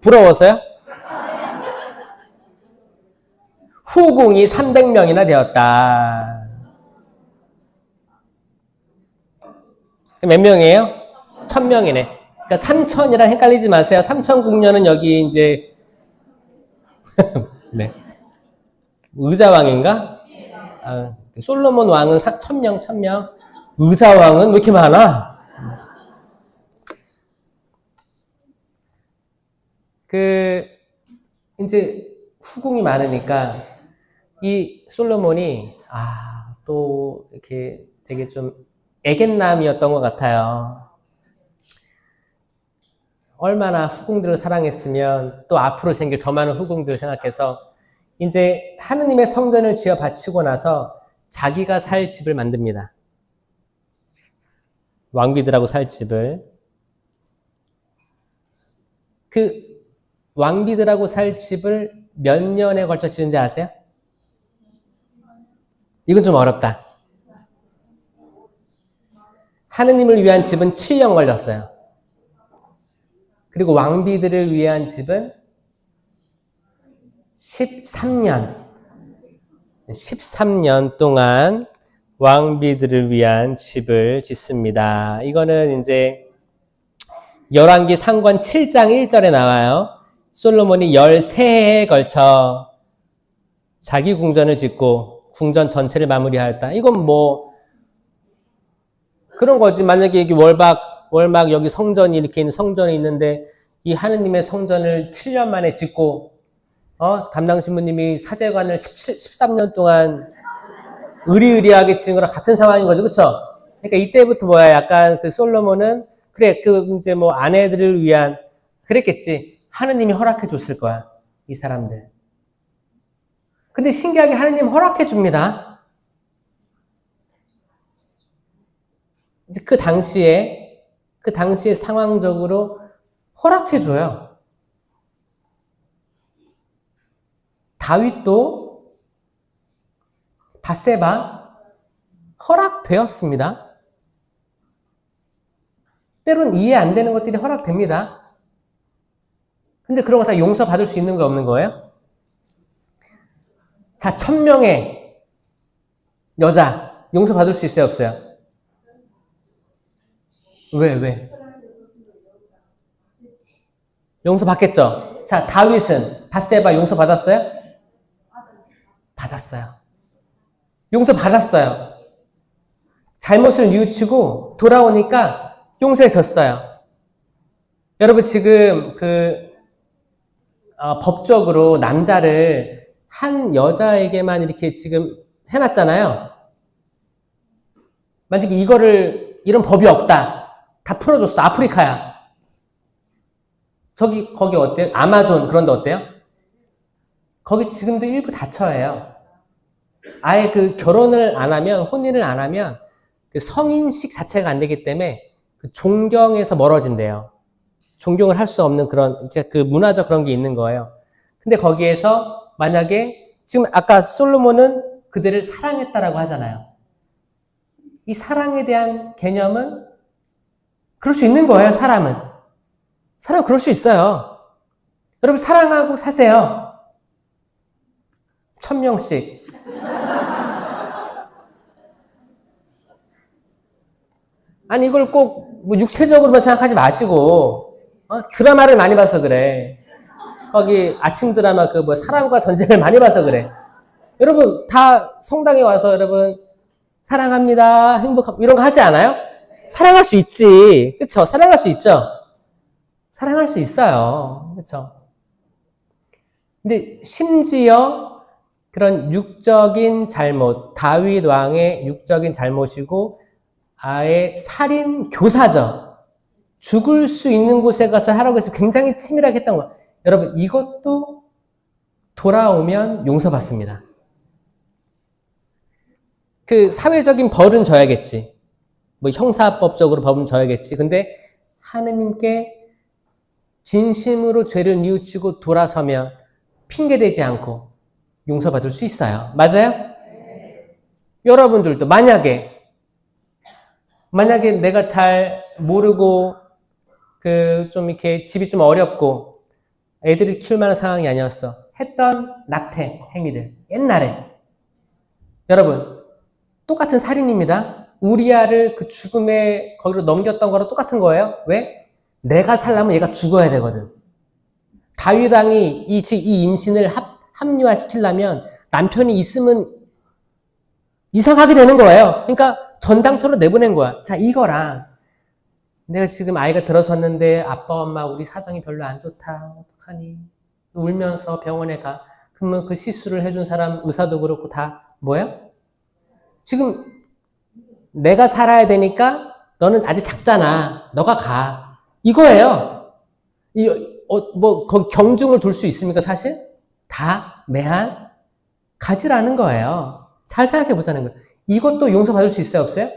부러워서요? 후궁이 300명이나 되었다. 몇 명이에요? 1000명이네. 그러니까 3000이랑 헷갈리지 마세요. 3000궁녀는 여기 이제 네. 의자왕인가? 솔로몬 왕은 1000명. 의자왕은 왜 이렇게 많아? 이제 후궁이 많으니까 이 솔로몬이 또 이렇게 되게 좀 애견남이었던 것 같아요. 얼마나 후궁들을 사랑했으면 또 앞으로 생길 더 많은 후궁들을 생각해서 이제 하느님의 성전을 지어 바치고 나서 자기가 살 집을 만듭니다. 왕비들하고 살 집을. 그 왕비들하고 살 집을 몇 년에 걸쳐 지은지 아세요? 이건 좀 어렵다. 하느님을 위한 집은 7년 걸렸어요. 그리고 왕비들을 위한 집은 13년 동안 왕비들을 위한 집을 짓습니다. 이거는 이제 열왕기 상권 7장 1절에 나와요. 솔로몬이 13해에 걸쳐 자기 궁전을 짓고 궁전 전체를 마무리하였다. 이건 뭐 그런 거지. 만약에 여기 월막 여기 성전이 이렇게 있는 성전이 있는데 이 하느님의 성전을 7년 만에 짓고 담당 신부님이 사제관을 13년 동안 의리의리하게 지은 거랑 같은 상황인 거죠. 그렇죠? 그러니까 이때부터 약간 그 솔로몬은 그래 이제 뭐 아내들을 위한 그랬겠지. 하느님이 허락해 줬을 거야. 이 사람들. 근데 신기하게 하느님 허락해 줍니다. 그 당시에 상황적으로 허락해 줘요. 다윗도 밧세바 허락되었습니다. 때론 이해 안 되는 것들이 허락됩니다. 근데 그런 거 다 용서받을 수 있는 거 없는 거예요? 자, 1000명의 여자 용서받을 수 있어요, 없어요? 왜? 용서받겠죠? 자, 다윗은 밧세바 용서받았어요? 받았어요. 용서받았어요. 잘못을 뉘우치고 돌아오니까 용서해줬어요. 여러분 지금 법적으로 남자를 한 여자에게만 이렇게 지금 해놨잖아요. 만약에 이런 법이 없다. 다 풀어줬어. 아프리카야. 거기 어때요? 아마존 그런 데 어때요? 거기 지금도 일부 다처해요. 아예 그 결혼을 안 하면, 혼인을 안 하면 그 성인식 자체가 안 되기 때문에 그 존경에서 멀어진대요. 존경을 할 수 없는 그런, 그 문화적 그런 게 있는 거예요. 근데 거기에서 만약에 지금 아까 솔로몬은 그들을 사랑했다라고 하잖아요. 이 사랑에 대한 개념은 그럴 수 있는 거예요, 사람은. 사람은 그럴 수 있어요. 여러분, 사랑하고 사세요. 1000명씩. 아니, 이걸 꼭 뭐 육체적으로만 생각하지 마시고, 드라마를 많이 봐서 그래. 거기 아침 드라마 그 뭐 사랑과 전쟁을 많이 봐서 그래. 여러분, 다 성당에 와서 여러분, 사랑합니다, 행복합니다, 이런 거 하지 않아요? 사랑할 수 있지. 그쵸? 사랑할 수 있죠? 사랑할 수 있어요. 그쵸? 근데 심지어 그런 육적인 잘못, 다윗 왕의 육적인 잘못이고 아예 살인 교사죠. 죽을 수 있는 곳에 가서 하라고 해서 굉장히 치밀하게 했던 거예요. 여러분, 이것도 돌아오면 용서받습니다. 그 사회적인 벌은 져야겠지. 뭐 형사법적으로 법은 져야겠지. 근데 하느님께 진심으로 죄를 뉘우치고 돌아서면 핑계대지 않고 용서받을 수 있어요. 맞아요? 여러분들도 만약에 내가 잘 모르고 좀 이렇게 집이 좀 어렵고 애들을 키울 만한 상황이 아니었어. 했던 낙태 행위들. 옛날에. 여러분, 똑같은 살인입니다. 우리아를 그 죽음의 거기로 넘겼던 거랑 똑같은 거예요. 왜? 내가 살려면 얘가 죽어야 되거든. 다윗 왕이 이 임신을 합리화시키려면 남편이 있으면 이상하게 되는 거예요. 그러니까 전당토로 내보낸 거야. 자, 이거랑 내가 지금 아이가 들어섰는데 아빠 엄마 우리 사정이 별로 안 좋다. 어떡하니? 울면서 병원에 가. 그러면 그 시술을 해준 사람 의사도 그렇고 다 뭐예요? 지금 내가 살아야 되니까 너는 아직 작잖아. 너가 가. 이거예요. 거기 경중을 둘 수 있습니까, 사실? 다, 매한, 가지라는 거예요. 잘 생각해 보자는 거예요. 이것도 용서받을 수 있어요, 없어요?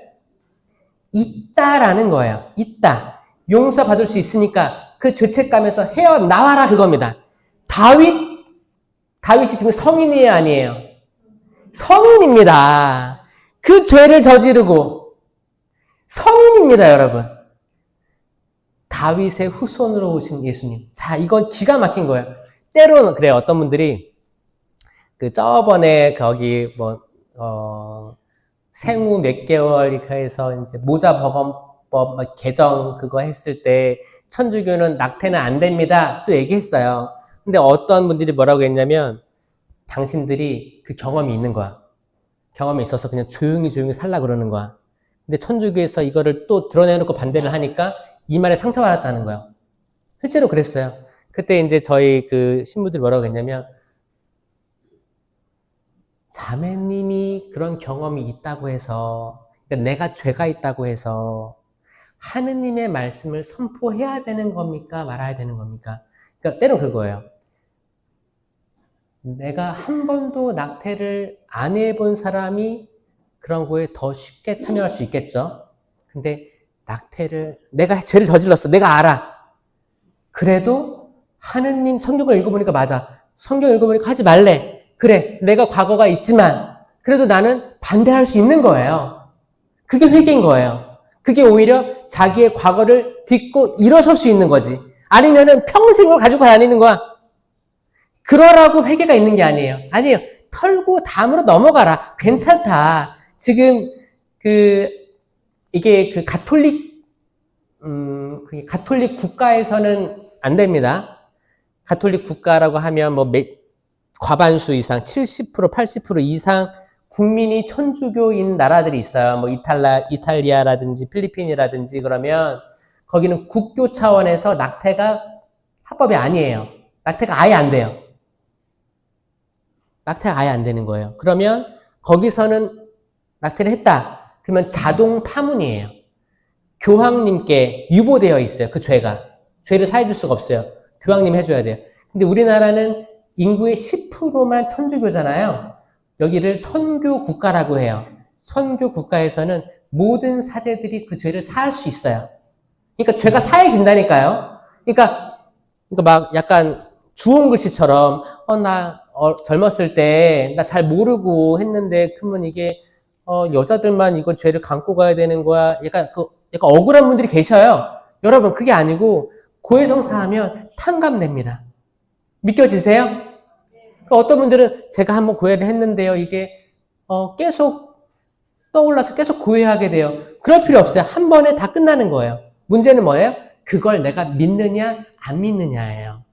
있다라는 거예요. 있다. 용서받을 수 있으니까 그 죄책감에서 헤어나와라 그겁니다. 다윗이 지금 성인이에요, 아니에요? 성인입니다. 그 죄를 저지르고 성인입니다, 여러분. 다윗의 후손으로 오신 예수님. 자, 이건 기가 막힌 거예요. 때로는 그래요. 어떤 분들이 저번에 거기 생후 몇 개월 이렇게 해서 이제 모자버금법 개정 그거 했을 때 천주교는 낙태는 안 됩니다. 또 얘기했어요. 근데 어떤 분들이 뭐라고 했냐면 당신들이 그 경험이 있는 거야. 경험이 있어서 그냥 조용히 살라 그러는 거야. 근데 천주교에서 이거를 또 드러내놓고 반대를 하니까 이 말에 상처받았다는 거예요. 실제로 그랬어요. 그때 이제 저희 그 신부들이 뭐라고 했냐면 자매님이 그런 경험이 있다고 해서, 그러니까 내가 죄가 있다고 해서 하느님의 말씀을 선포해야 되는 겁니까? 말아야 되는 겁니까? 그러니까 때론 그거예요. 내가 한 번도 낙태를 안 해본 사람이 그런 거에 더 쉽게 참여할 수 있겠죠. 근데 내가 죄를 저질렀어. 내가 알아. 그래도 하느님 성경을 읽어보니까 맞아. 성경 읽어보니까 하지 말래. 그래, 내가 과거가 있지만 그래도 나는 반대할 수 있는 거예요. 그게 회개인 거예요. 그게 오히려 자기의 과거를 딛고 일어설 수 있는 거지. 아니면은 평생을 가지고 다니는 거야. 그러라고 회개가 있는 게 아니에요. 아니에요. 털고 다음으로 넘어가라. 괜찮다. 지금 이게 가톨릭 국가에서는 안 됩니다. 가톨릭 국가라고 하면 과반수 이상, 70%, 80% 이상 국민이 천주교인 나라들이 있어요. 이탈리아라든지 필리핀이라든지 그러면 거기는 국교 차원에서 낙태가 합법이 아니에요. 낙태가 아예 안 돼요. 낙태가 아예 안 되는 거예요. 그러면 거기서는 낙태를 했다. 그러면 자동 파문이에요. 교황님께 유보되어 있어요. 그 죄가. 죄를 사해줄 수가 없어요. 교황님 해줘야 돼요. 근데 우리나라는 인구의 10%만 천주교잖아요. 여기를 선교 국가라고 해요. 선교 국가에서는 모든 사제들이 그 죄를 사할 수 있어요. 그러니까 죄가 사해진다니까요. 그러니까 막 약간 주홍 글씨처럼, 나 젊었을 때 나 잘 모르고 했는데, 그러면 이게, 여자들만 이거 죄를 감고 가야 되는 거야. 약간 억울한 분들이 계셔요. 여러분, 그게 아니고, 고해성사하면 탕감됩니다. 믿겨지세요? 어떤 분들은 제가 한번 고해를 했는데요. 이게, 계속 떠올라서 계속 고해하게 돼요. 그럴 필요 없어요. 한 번에 다 끝나는 거예요. 문제는 뭐예요? 그걸 내가 믿느냐, 안 믿느냐예요.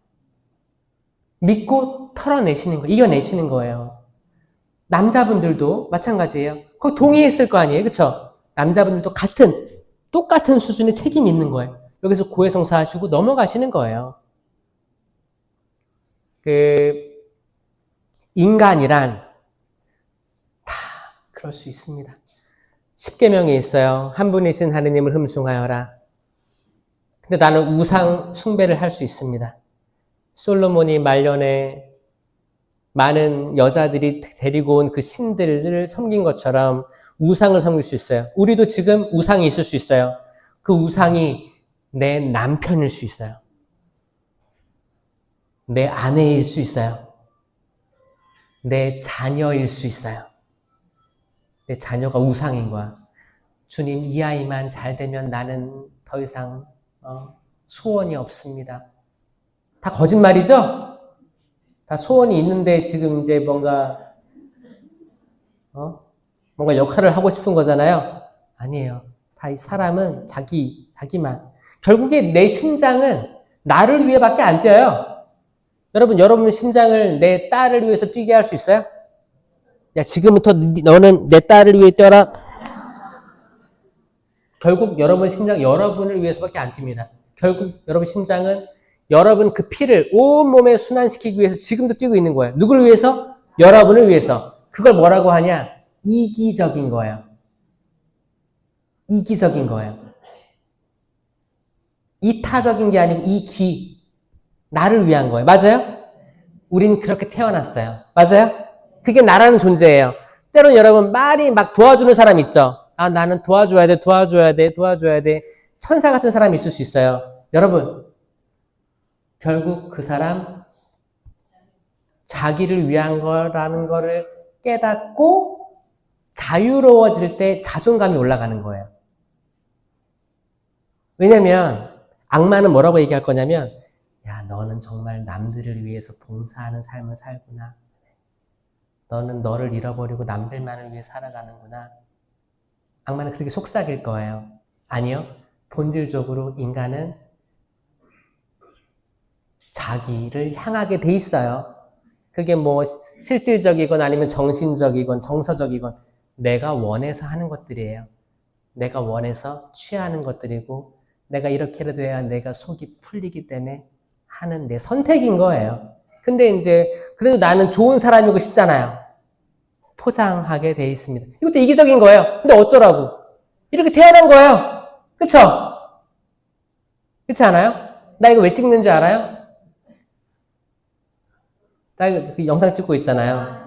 믿고 털어내시는 거, 이겨내시는 거예요. 남자분들도 마찬가지예요. 거기 동의했을 거 아니에요. 그쵸? 남자분들도 똑같은 수준의 책임이 있는 거예요. 여기서 고해성사 하시고 넘어가시는 거예요. 인간이란 다 그럴 수 있습니다. 십계명에 있어요. 한 분이신 하느님을 흠숭하여라. 근데 나는 우상 숭배를 할 수 있습니다. 솔로몬이 말년에 많은 여자들이 데리고 온 그 신들을 섬긴 것처럼 우상을 섬길 수 있어요. 우리도 지금 우상이 있을 수 있어요. 그 우상이 내 남편일 수 있어요. 내 아내일 수 있어요. 내 자녀일 수 있어요. 내 자녀가 우상인 거야. 주님, 이 아이만 잘 되면 나는 더 이상 소원이 없습니다. 다 거짓말이죠? 다 소원이 있는데 지금 이제 뭔가 역할을 하고 싶은 거잖아요. 아니에요. 다 이 사람은 자기만. 결국에 내 심장은 나를 위해밖에 안 뛰어요. 여러분 심장을 내 딸을 위해서 뛰게 할 수 있어요? 야, 지금부터 너는 내 딸을 위해 뛰어라. 결국 여러분 심장 여러분을 위해서밖에 안 뜁니다. 결국 여러분 심장은 여러분 그 피를 온몸에 순환시키기 위해서 지금도 뛰고 있는 거예요. 누굴 위해서? 여러분을 위해서. 그걸 뭐라고 하냐? 이기적인 거예요. 이기적인 거예요. 이타적인 게 아니고 이기. 나를 위한 거예요. 맞아요? 우린 그렇게 태어났어요. 맞아요? 그게 나라는 존재예요. 때론 여러분 말이 막 도와주는 사람 있죠? 나는 도와줘야 돼. 천사 같은 사람이 있을 수 있어요. 여러분, 결국 그 사람 자기를 위한 거라는 거를 깨닫고 자유로워질 때 자존감이 올라가는 거예요. 왜냐면 악마는 뭐라고 얘기할 거냐면, 야, 너는 정말 남들을 위해서 봉사하는 삶을 살구나. 너는 너를 잃어버리고 남들만을 위해 살아가는구나. 악마는 그렇게 속삭일 거예요. 아니요. 본질적으로 인간은 자기를 향하게 돼 있어요. 그게 뭐 실질적이건 아니면 정신적이건 정서적이건 내가 원해서 하는 것들이에요. 내가 원해서 취하는 것들이고 내가 이렇게라도 해야 내가 속이 풀리기 때문에 하는 내 선택인 거예요. 근데 이제 그래도 나는 좋은 사람이고 싶잖아요. 포장하게 돼 있습니다. 이것도 이기적인 거예요. 근데 어쩌라고? 이렇게 태어난 거예요. 그쵸? 그렇지 않아요? 나 이거 왜 찍는 줄 알아요? 나 이거 영상 찍고 있잖아요.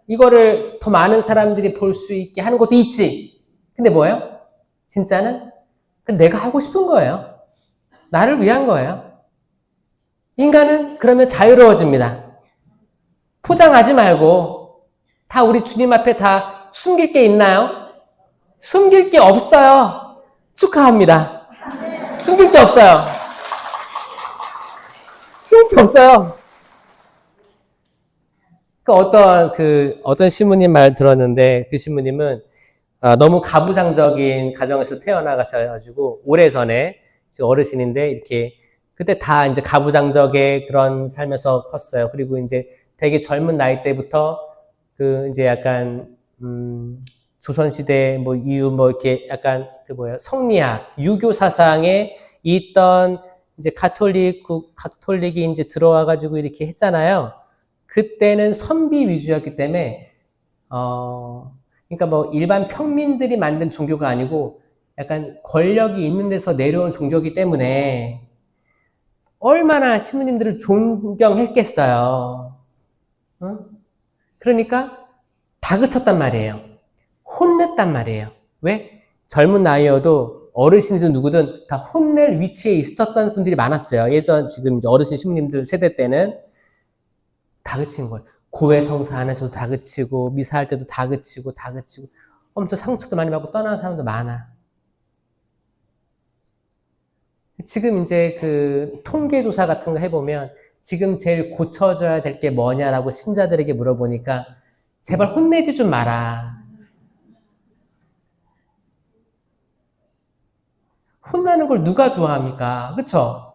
이거를 더 많은 사람들이 볼 수 있게 하는 것도 있지. 근데 뭐예요? 진짜는 내가 하고 싶은 거예요. 나를 위한 거예요. 인간은 그러면 자유로워집니다. 포장하지 말고 다 우리 주님 앞에 다 숨길 게 있나요? 숨길 게 없어요. 축하합니다. 숨길 게 없어요. 숨길 게 없어요. 어떤 신부님 말 들었는데, 그 신부님은 너무 가부장적인 가정에서 태어나가셔가지고, 오래전에, 어르신인데, 이렇게, 그때 다 이제 가부장적의 그런 삶에서 컸어요. 그리고 이제 되게 젊은 나이 때부터, 이제 약간, 조선시대 이후 이렇게 약간, 성리학, 유교 사상에 있던 이제 가톨릭이 이제 들어와가지고 이렇게 했잖아요. 그때는 선비 위주였기 때문에, 그러니까 일반 평민들이 만든 종교가 아니고, 약간 권력이 있는 데서 내려온 종교이기 때문에, 얼마나 신부님들을 존경했겠어요. 그러니까, 다그쳤단 말이에요. 혼냈단 말이에요. 왜? 젊은 나이여도 어르신이든 누구든 다 혼낼 위치에 있었던 분들이 많았어요. 예전 지금 이제 어르신 신부님들 세대 때는 다 그친 거예요. 고해 성사 안에서도 다 그치고 미사할 때도 다 그치고 엄청 상처도 많이 받고 떠나는 사람도 많아. 지금 이제 그 통계조사 같은 거 해보면 지금 제일 고쳐져야 될 게 뭐냐라고 신자들에게 물어보니까 제발 혼내지 좀 마라. 혼나는 걸 누가 좋아합니까? 그쵸?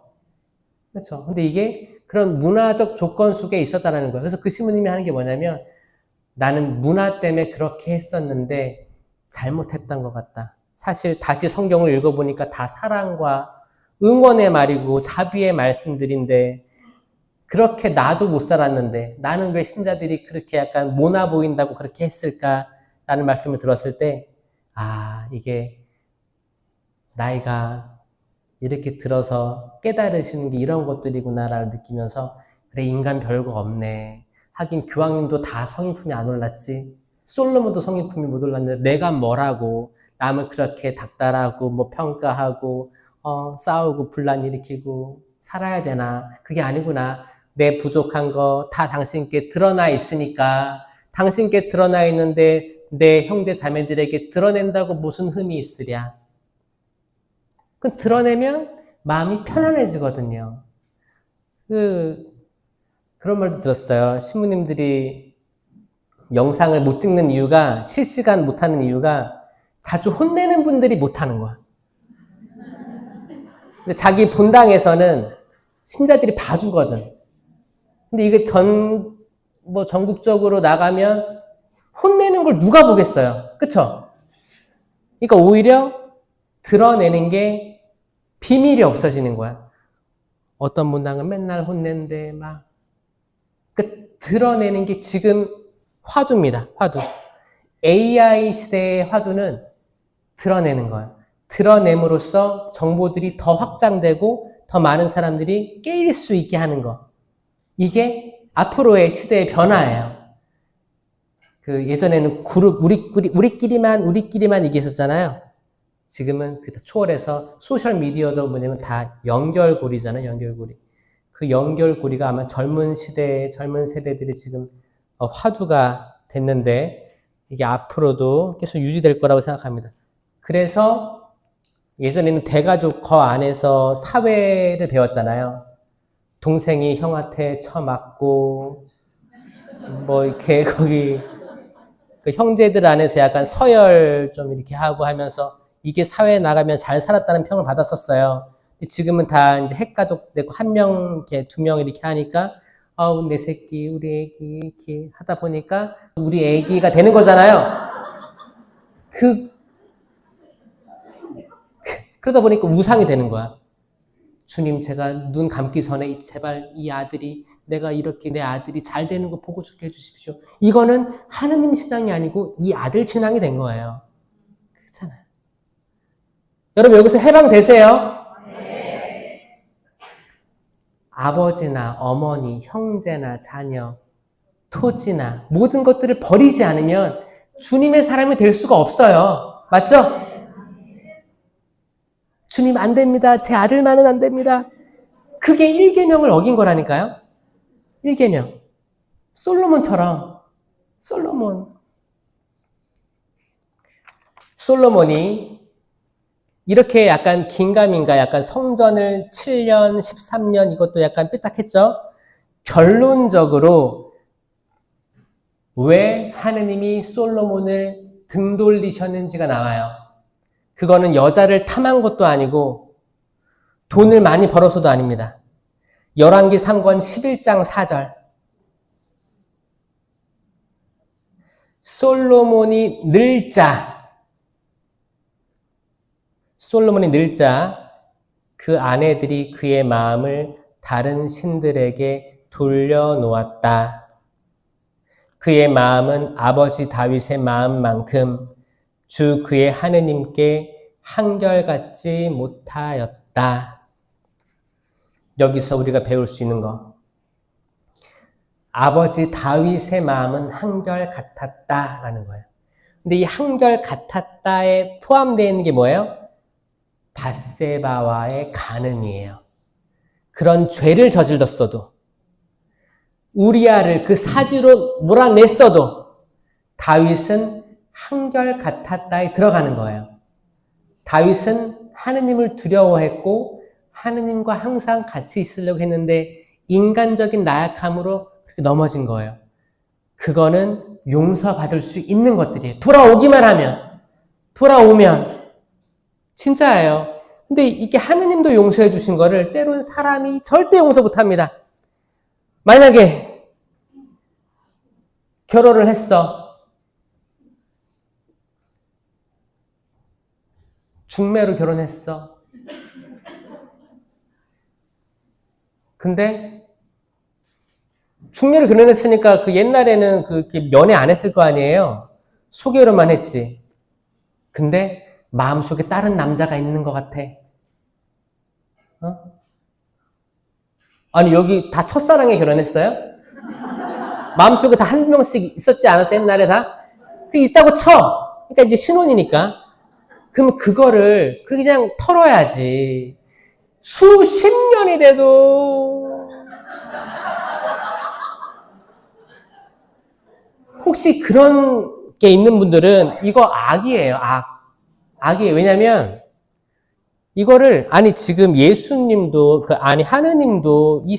그쵸? 근데 이게 그런 문화적 조건 속에 있었다는 거예요. 그래서 그 신부님이 하는 게 뭐냐면 나는 문화 때문에 그렇게 했었는데 잘못했던 것 같다. 사실 다시 성경을 읽어보니까 다 사랑과 응원의 말이고 자비의 말씀들인데 그렇게 나도 못 살았는데 나는 왜 신자들이 그렇게 약간 모나 보인다고 그렇게 했을까라는 말씀을 들었을 때 이게 나이가 이렇게 들어서 깨달으시는 게 이런 것들이구나라를 느끼면서 그래 인간 별거 없네. 하긴 교황님도 다 성인품이 안 올랐지. 솔로몬도 성인품이 못 올랐는데 내가 뭐라고 남을 그렇게 닥달하고 뭐 평가하고 싸우고 분란 일으키고 살아야 되나. 그게 아니구나. 내 부족한 거 다 당신께 드러나 있으니까 당신께 드러나 있는데 내 형제 자매들에게 드러낸다고 무슨 흠이 있으랴. 그 드러내면 마음이 편안해지거든요. 그런 말도 들었어요. 신부님들이 영상을 못 찍는 이유가 실시간 못하는 이유가 자주 혼내는 분들이 못하는 거야. 근데 자기 본당에서는 신자들이 봐주거든. 근데 이게 전국적으로 나가면 혼내는 걸 누가 보겠어요. 그쵸? 그러니까 오히려 드러내는 게 비밀이 없어지는 거야. 어떤 문당은 맨날 혼낸데 드러내는 게 지금 화두입니다. 화두. AI 시대의 화두는 드러내는 거예요. 드러냄으로써 정보들이 더 확장되고 더 많은 사람들이 깨일 수 있게 하는 거. 이게 앞으로의 시대의 변화예요. 예전에는 그룹, 우리끼리만 이게 있었잖아요. 지금은 초월해서 소셜미디어도 뭐냐면 다 연결고리잖아요. 연결고리. 그 연결고리가 아마 젊은 세대들이 지금 화두가 됐는데 이게 앞으로도 계속 유지될 거라고 생각합니다. 그래서 예전에는 대가족 거 안에서 사회를 배웠잖아요. 동생이 형한테 쳐맞고 이렇게 거기 그 형제들 안에서 약간 서열 좀 이렇게 하고 하면서 이게 사회에 나가면 잘 살았다는 평을 받았었어요. 지금은 다 이제 핵가족 되고 한 명, 두 명 이렇게 하니까 내 새끼, 우리 애기 이렇게 하다 보니까 우리 애기가 되는 거잖아요. 그러다 보니까 우상이 되는 거야. 주님, 제가 눈 감기 전에 제발 내가 이렇게 내 아들이 잘 되는 거 보고 죽게 해주십시오. 이거는 하느님 신앙이 아니고 이 아들 신앙이 된 거예요. 그렇잖아요. 여러분 여기서 해방되세요? 네. 아버지나 어머니, 형제나 자녀, 토지나 모든 것들을 버리지 않으면 주님의 사람이 될 수가 없어요. 맞죠? 주님 안 됩니다. 제 아들만은 안 됩니다. 그게 1계명을 어긴 거라니까요. 1계명. 솔로몬이 이렇게 약간 긴가민가 약간 성전을 7년, 13년 이것도 약간 삐딱했죠. 결론적으로 왜 하느님이 솔로몬을 등 돌리셨는지가 나와요. 그거는 여자를 탐한 것도 아니고 돈을 많이 벌어서도 아닙니다. 열왕기 3권 11장 4절. 솔로몬이 늙자 그 아내들이 그의 마음을 다른 신들에게 돌려놓았다. 그의 마음은 아버지 다윗의 마음만큼 주 그의 하느님께 한결같지 못하였다. 여기서 우리가 배울 수 있는 거. 아버지 다윗의 마음은 한결같았다라는 거예요. 근데 이 한결같았다에 포함되어 있는 게 뭐예요? 밧세바와의 간음이에요. 그런 죄를 저질렀어도, 우리아를 그 사지로 몰아냈어도 다윗은 한결같았다에 들어가는 거예요. 다윗은 하느님을 두려워했고 하느님과 항상 같이 있으려고 했는데 인간적인 나약함으로 그렇게 넘어진 거예요. 그거는 용서받을 수 있는 것들이에요. 돌아오면 진짜예요. 근데 이게 하느님도 용서해 주신 거를 때로는 사람이 절대 용서 못합니다. 만약에 결혼을 했어. 중매로 결혼했어. 근데 중매로 결혼했으니까 그 옛날에는 그렇게 연애 안 했을 거 아니에요. 소개로만 했지. 근데 마음속에 다른 남자가 있는 것 같아. 아니 여기 다 첫사랑에 결혼했어요? 마음속에 다 한 명씩 있었지 않았어요? 옛날에 다? 그 있다고 쳐. 그러니까 이제 신혼이니까. 그럼 그거를 그냥 털어야지. 수십 년이 돼도 혹시 그런 게 있는 분들은 이거 악이에요. 악이에요. 왜냐면 이거를 지금 예수님도 하느님도 이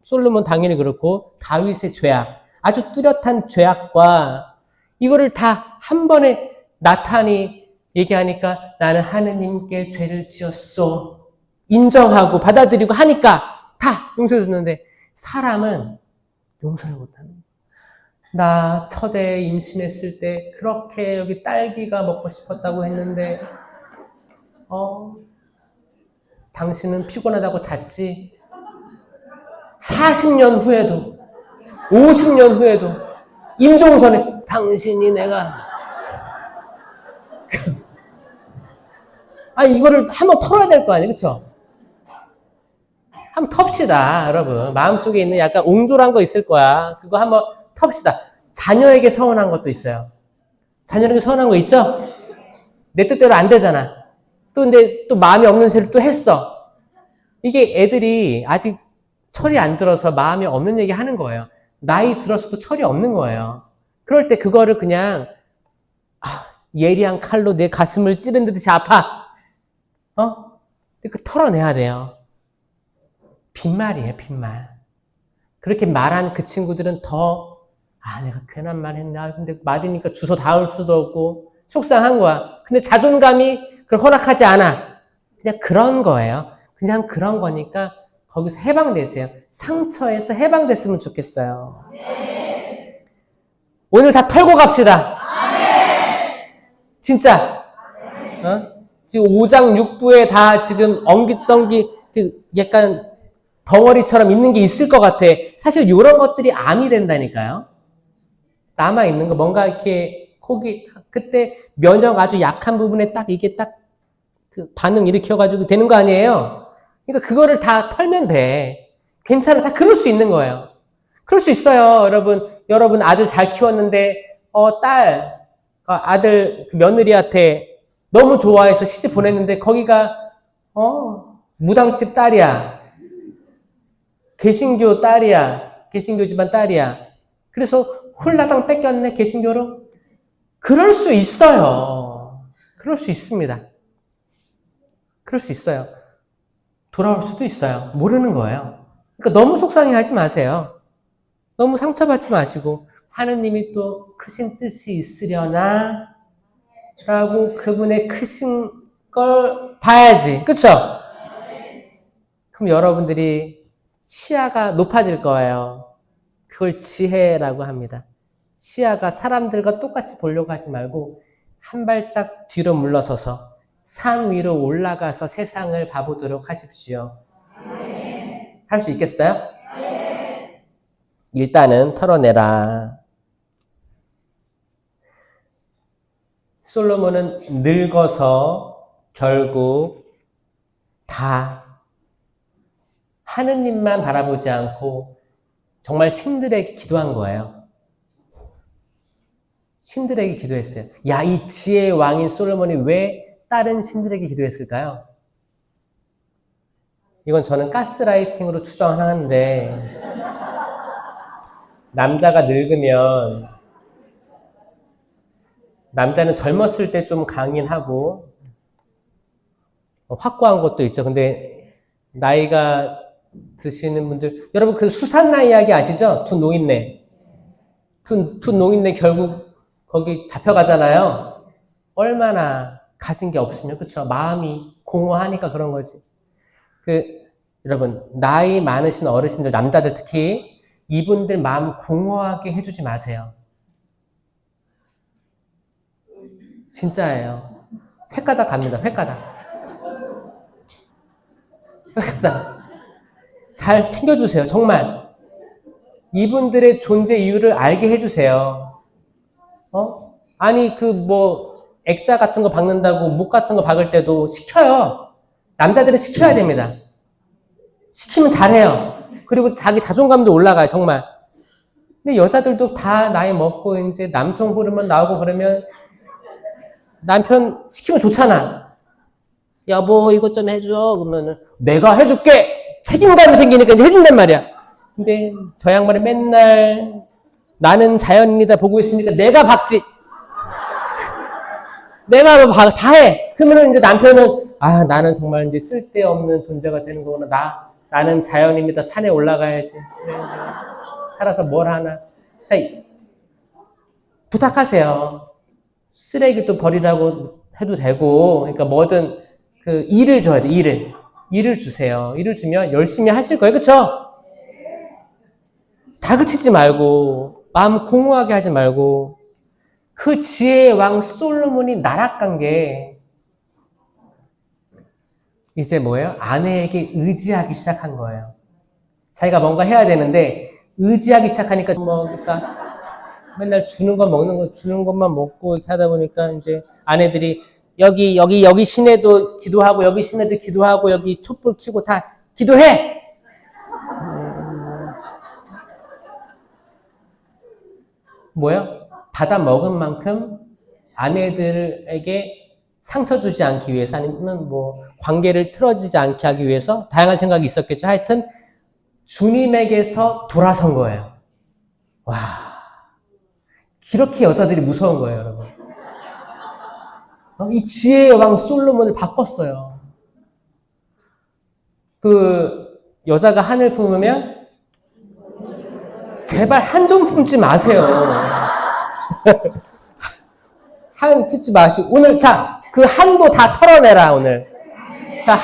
솔로몬 당연히 그렇고 다윗의 죄악, 아주 뚜렷한 죄악과 이거를 다 한 번에 나탄이 얘기하니까 나는 하느님께 죄를 지었소. 인정하고 받아들이고 하니까 다 용서해줬는데 사람은 용서를 못하는 거예요. 나 첫애 임신했을 때 그렇게 여기 딸기가 먹고 싶었다고 했는데 당신은 피곤하다고 잤지. 40년 후에도 50년 후에도 임종선에 당신이 내가 이거를 한번 털어야 될 거 아니에요. 그쵸? 한번 텁시다, 여러분. 마음속에 있는 약간 옹졸한 거 있을 거야. 그거 한번 텁시다. 자녀에게 서운한 것도 있어요. 자녀에게 서운한 거 있죠? 내 뜻대로 안 되잖아. 근데 또 마음이 없는 새를 또 했어. 이게 애들이 아직 철이 안 들어서 마음이 없는 얘기 하는 거예요. 나이 들어서도 철이 없는 거예요. 그럴 때 그거를 그냥 예리한 칼로 내 가슴을 찌른 듯이 아파. 그 털어내야 돼요. 빈말이에요, 빈말. 그렇게 말한 그 친구들은 더 내가 괜한 말 했나. 근데 말이니까 주워 닿을 수도 없고 속상한 거야. 근데 자존감이 그걸 허락하지 않아. 그냥 그런 거예요. 그냥 그런 거니까 거기서 해방되세요. 상처에서 해방됐으면 좋겠어요. 네. 오늘 다 털고 갑시다. 네. 진짜. 지금 5장 6부에 다 지금 엉기성기 약간 덩어리처럼 있는 게 있을 것 같아. 사실 이런 것들이 암이 된다니까요. 남아있는 거 뭔가 이렇게 그때 면역 아주 약한 부분에 딱 이게 딱 그 반응 일으켜가지고 되는 거 아니에요? 그러니까 그거를 다 털면 돼. 괜찮아. 다 그럴 수 있는 거예요. 그럴 수 있어요. 여러분 아들 잘 키웠는데 아들 며느리한테 너무 좋아해서 시집 보냈는데 거기가 무당집 딸이야. 개신교 딸이야. 개신교 집안 딸이야. 그래서 홀라당 뺏겼네, 개신교로. 그럴 수 있어요. 그럴 수 있습니다. 그럴 수 있어요. 돌아올 수도 있어요. 모르는 거예요. 그러니까 너무 속상해하지 마세요. 너무 상처받지 마시고 하느님이 또 크신 뜻이 있으려나 라고 그분의 크신 걸 봐야지. 그쵸? 그럼 여러분들이 시야가 높아질 거예요. 그걸 지혜라고 합니다. 시야가 사람들과 똑같이 보려고 하지 말고 한 발짝 뒤로 물러서서 산 위로 올라가서 세상을 봐보도록 하십시오. 할 수 있겠어요? 일단은 털어내라. 솔로몬은 늙어서 결국 다 하느님만 바라보지 않고 정말 신들에게 기도한 거예요. 신들에게 기도했어요. 이 지혜의 왕인 솔로몬이 왜 다른 신들에게 기도했을까요? 이건 저는 가스라이팅으로 추정하는데 남자가 늙으면 남자는 젊었을 때 좀 강인 하고 확고한 것도 있죠. 근데 나이가 드시는 분들 여러분 그 수산나 이야기 아시죠? 두 노인네 두 노인네 결국 거기 잡혀가잖아요. 얼마나 가진 게 없으면 그쵸? 마음이 공허하니까 그런 거지. 여러분 나이 많으신 어르신들 남자들 특히 이분들 마음 공허하게 해주지 마세요. 진짜예요. 횟가닥 갑니다. 횟가닥. 잘 챙겨주세요. 정말 이분들의 존재 이유를 알게 해주세요. 아니 액자 같은 거 박는다고 목 같은 거 박을 때도 시켜요. 남자들은 시켜야 됩니다. 시키면 잘해요. 그리고 자기 자존감도 올라가요. 정말. 근데 여자들도 다 나이 먹고 이제 남성 호르몬 나오고 그러면 남편 시키면 좋잖아. 여보 이것 좀 해줘. 그러면은 내가 해줄게. 책임감이 생기니까 이제 해준단 말이야. 근데 저 양반이 맨날 나는 자연인이다 보고 있으니까 내가 박지. 내가 다 해. 그러면 이제 남편은 나는 정말 이제 쓸데없는 존재가 되는 거구나. 나는 자연인이다. 산에 올라가야지. 살아서 뭘 하나. 자, 부탁하세요. 쓰레기도 버리라고 해도 되고, 그러니까 뭐든 일을 줘야 돼. 일을 주세요. 일을 주면 열심히 하실 거예요. 그쵸? 다그치지 말고 마음 공허하게 하지 말고 그 지혜의 왕 솔로몬이 나락간 게 이제 뭐예요? 아내에게 의지하기 시작한 거예요. 자기가 뭔가 해야 되는데 의지하기 시작하니까 맨날 주는 거 먹는 거 주는 것만 먹고 이렇게 하다 보니까 이제 아내들이 여기 시내도 기도하고 여기 시내도 기도하고 여기 촛불 켜고 다 기도해. 뭐요? 받아 먹은 만큼 아내들에게 상처 주지 않기 위해서 아니면 관계를 틀어지지 않게 하기 위해서 다양한 생각이 있었겠죠. 하여튼 주님에게서 돌아선 거예요. 와, 이렇게 여자들이 무서운 거예요, 여러분. 이 지혜의 왕 솔로몬을 바꿨어요. 여자가 한을 품으면 제발 한 좀 품지 마세요. 한 품지 마시고 오늘 그 한도 다 털어내라 오늘. 자,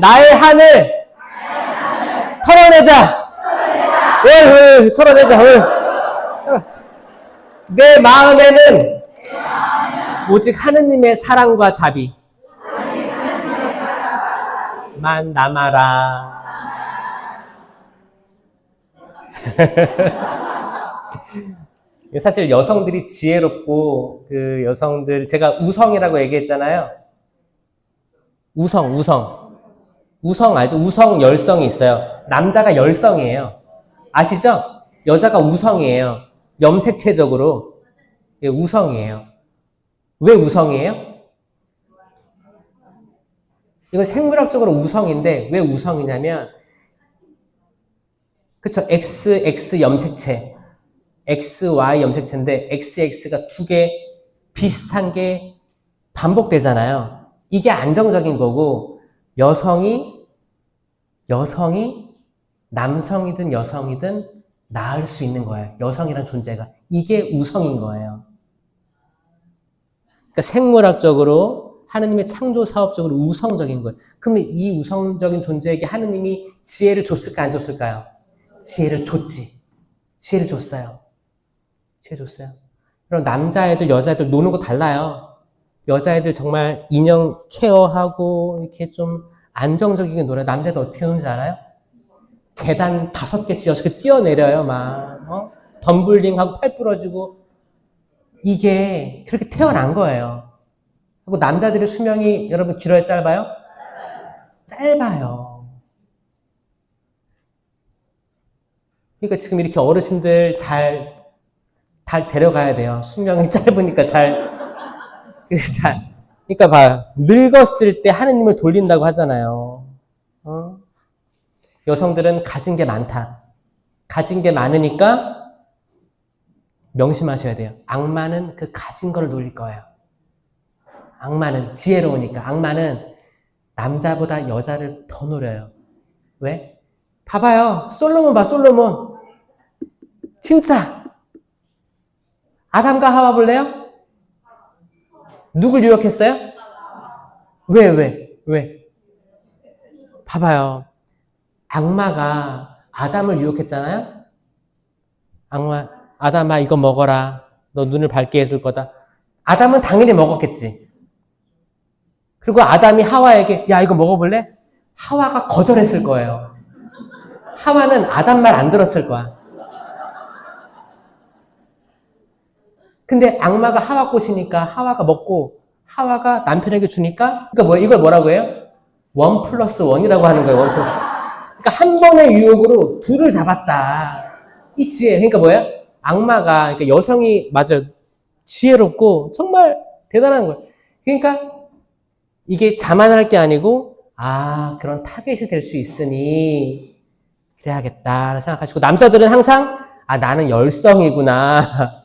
나의 한을 털어내자. 털어내자. 내 마음에는 오직 하느님의 사랑과 자비만 남아라. 사실 여성들이 지혜롭고 여성들 제가 우성이라고 얘기했잖아요. 우성 알죠? 우성 열성이 있어요. 남자가 열성이에요. 아시죠? 여자가 우성이에요. 염색체적으로 우성이에요. 왜 우성이에요? 이건 생물학적으로 우성인데 왜 우성이냐면 그쵸? XX 염색체 XY 염색체인데 XX가 두 개 비슷한 게 반복되잖아요. 이게 안정적인 거고 여성이 남성이든 여성이든 낳을 수 있는 거예요. 여성이란 존재가. 이게 우성인 거예요. 그러니까 생물학적으로 하느님의 창조 사업적으로 우성적인 거예요. 그러면 이 우성적인 존재에게 하느님이 지혜를 줬을까 안 줬을까요? 지혜를 줬지. 지혜를 줬어요. 그럼 남자애들, 여자애들 노는 거 달라요. 여자애들 정말 인형 케어하고 이렇게 좀 안정적이게 놀아요. 남자애들 어떻게 노는지 알아요? 계단 5개씩 6개 뛰어내려요. 덤블링하고 팔 부러지고 이게 그렇게 태어난 거예요. 그리고 남자들의 수명이 여러분 길어요? 짧아요? 짧아요. 그러니까 지금 이렇게 어르신들 잘 데려가야 돼요. 수명이 짧으니까 잘 그러니까 봐요. 늙었을 때 하느님을 돌린다고 하잖아요. 여성들은 가진 게 많다. 가진 게 많으니까 명심하셔야 돼요. 악마는 그 가진 걸 노릴 거예요. 악마는 지혜로우니까. 악마는 남자보다 여자를 더 노려요. 왜? 봐봐요. 솔로몬 봐, 솔로몬. 진짜. 아담과 하와 볼래요? 누굴 유혹했어요? 왜? 봐봐요. 악마가 아담을 유혹했잖아요? 아담아, 이거 먹어라. 너 눈을 밝게 해줄 거다. 아담은 당연히 먹었겠지. 그리고 아담이 하와에게, 야, 이거 먹어볼래? 하와가 거절했을 거예요. 하와는 아담 말 안 들었을 거야. 근데 악마가 하와 꼬시니까 하와가 먹고, 하와가 남편에게 주니까, 그러니까 이걸 뭐라고 해요? 1+1이라고 하는 거예요, 1+1. 그러니까 한 번의 유혹으로 둘을 잡았다. 이 지혜. 그러니까 뭐야? 악마가, 그러니까 여성이, 맞아요. 지혜롭고, 정말 대단한 거예요. 그러니까, 이게 자만할 게 아니고, 그런 타겟이 될 수 있으니, 그래야겠다, 생각하시고, 남자들은 항상, 나는 열성이구나.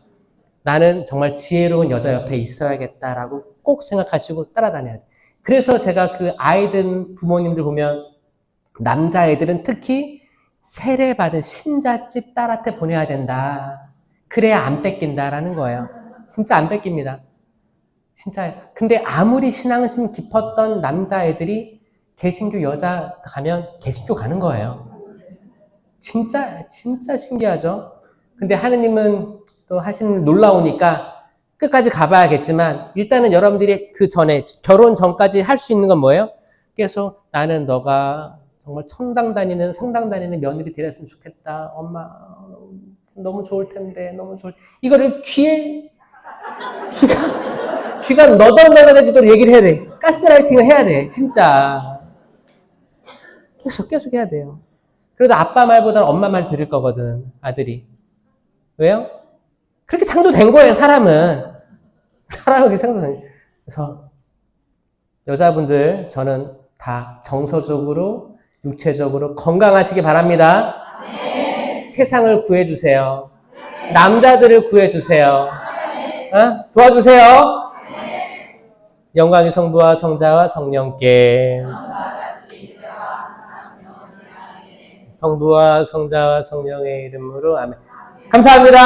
나는 정말 지혜로운 여자 옆에 있어야겠다라고 꼭 생각하시고 따라다녀야 돼요. 그래서 제가 그 아이들 부모님들 보면 남자애들은 특히 세례받은 신자집 딸한테 보내야 된다. 그래야 안 뺏긴다라는 거예요. 진짜 안 뺏깁니다. 진짜. 근데 아무리 신앙심 깊었던 남자애들이 개신교 여자 가면 개신교 가는 거예요. 진짜 신기하죠? 근데 하느님은 또 하시는 놀라우니까 끝까지 가봐야겠지만 일단은 여러분들이 그 전에 결혼 전까지 할 수 있는 건 뭐예요? 계속 나는 너가 정말 성당 다니는 며느리 되었으면 좋겠다. 엄마 너무 좋을 텐데 이거를 귀가 너덜너덜해지도록 얘기를 해야 돼. 가스라이팅을 해야 돼. 진짜 계속 해야 돼요. 그래도 아빠 말보다는 엄마 말 들을 거거든, 아들이. 왜요? 그렇게 창조된 거예요, 사람은 그렇게 창조된 거예요. 그래서 여자분들 저는 다 정서적으로 육체적으로 건강하시기 바랍니다. 네. 세상을 구해주세요. 네. 남자들을 구해주세요. 네. 도와주세요. 네. 영광이 성부와 성자와 성령께 성부와 성자와 성령의 이름으로 아멘. 감사합니다.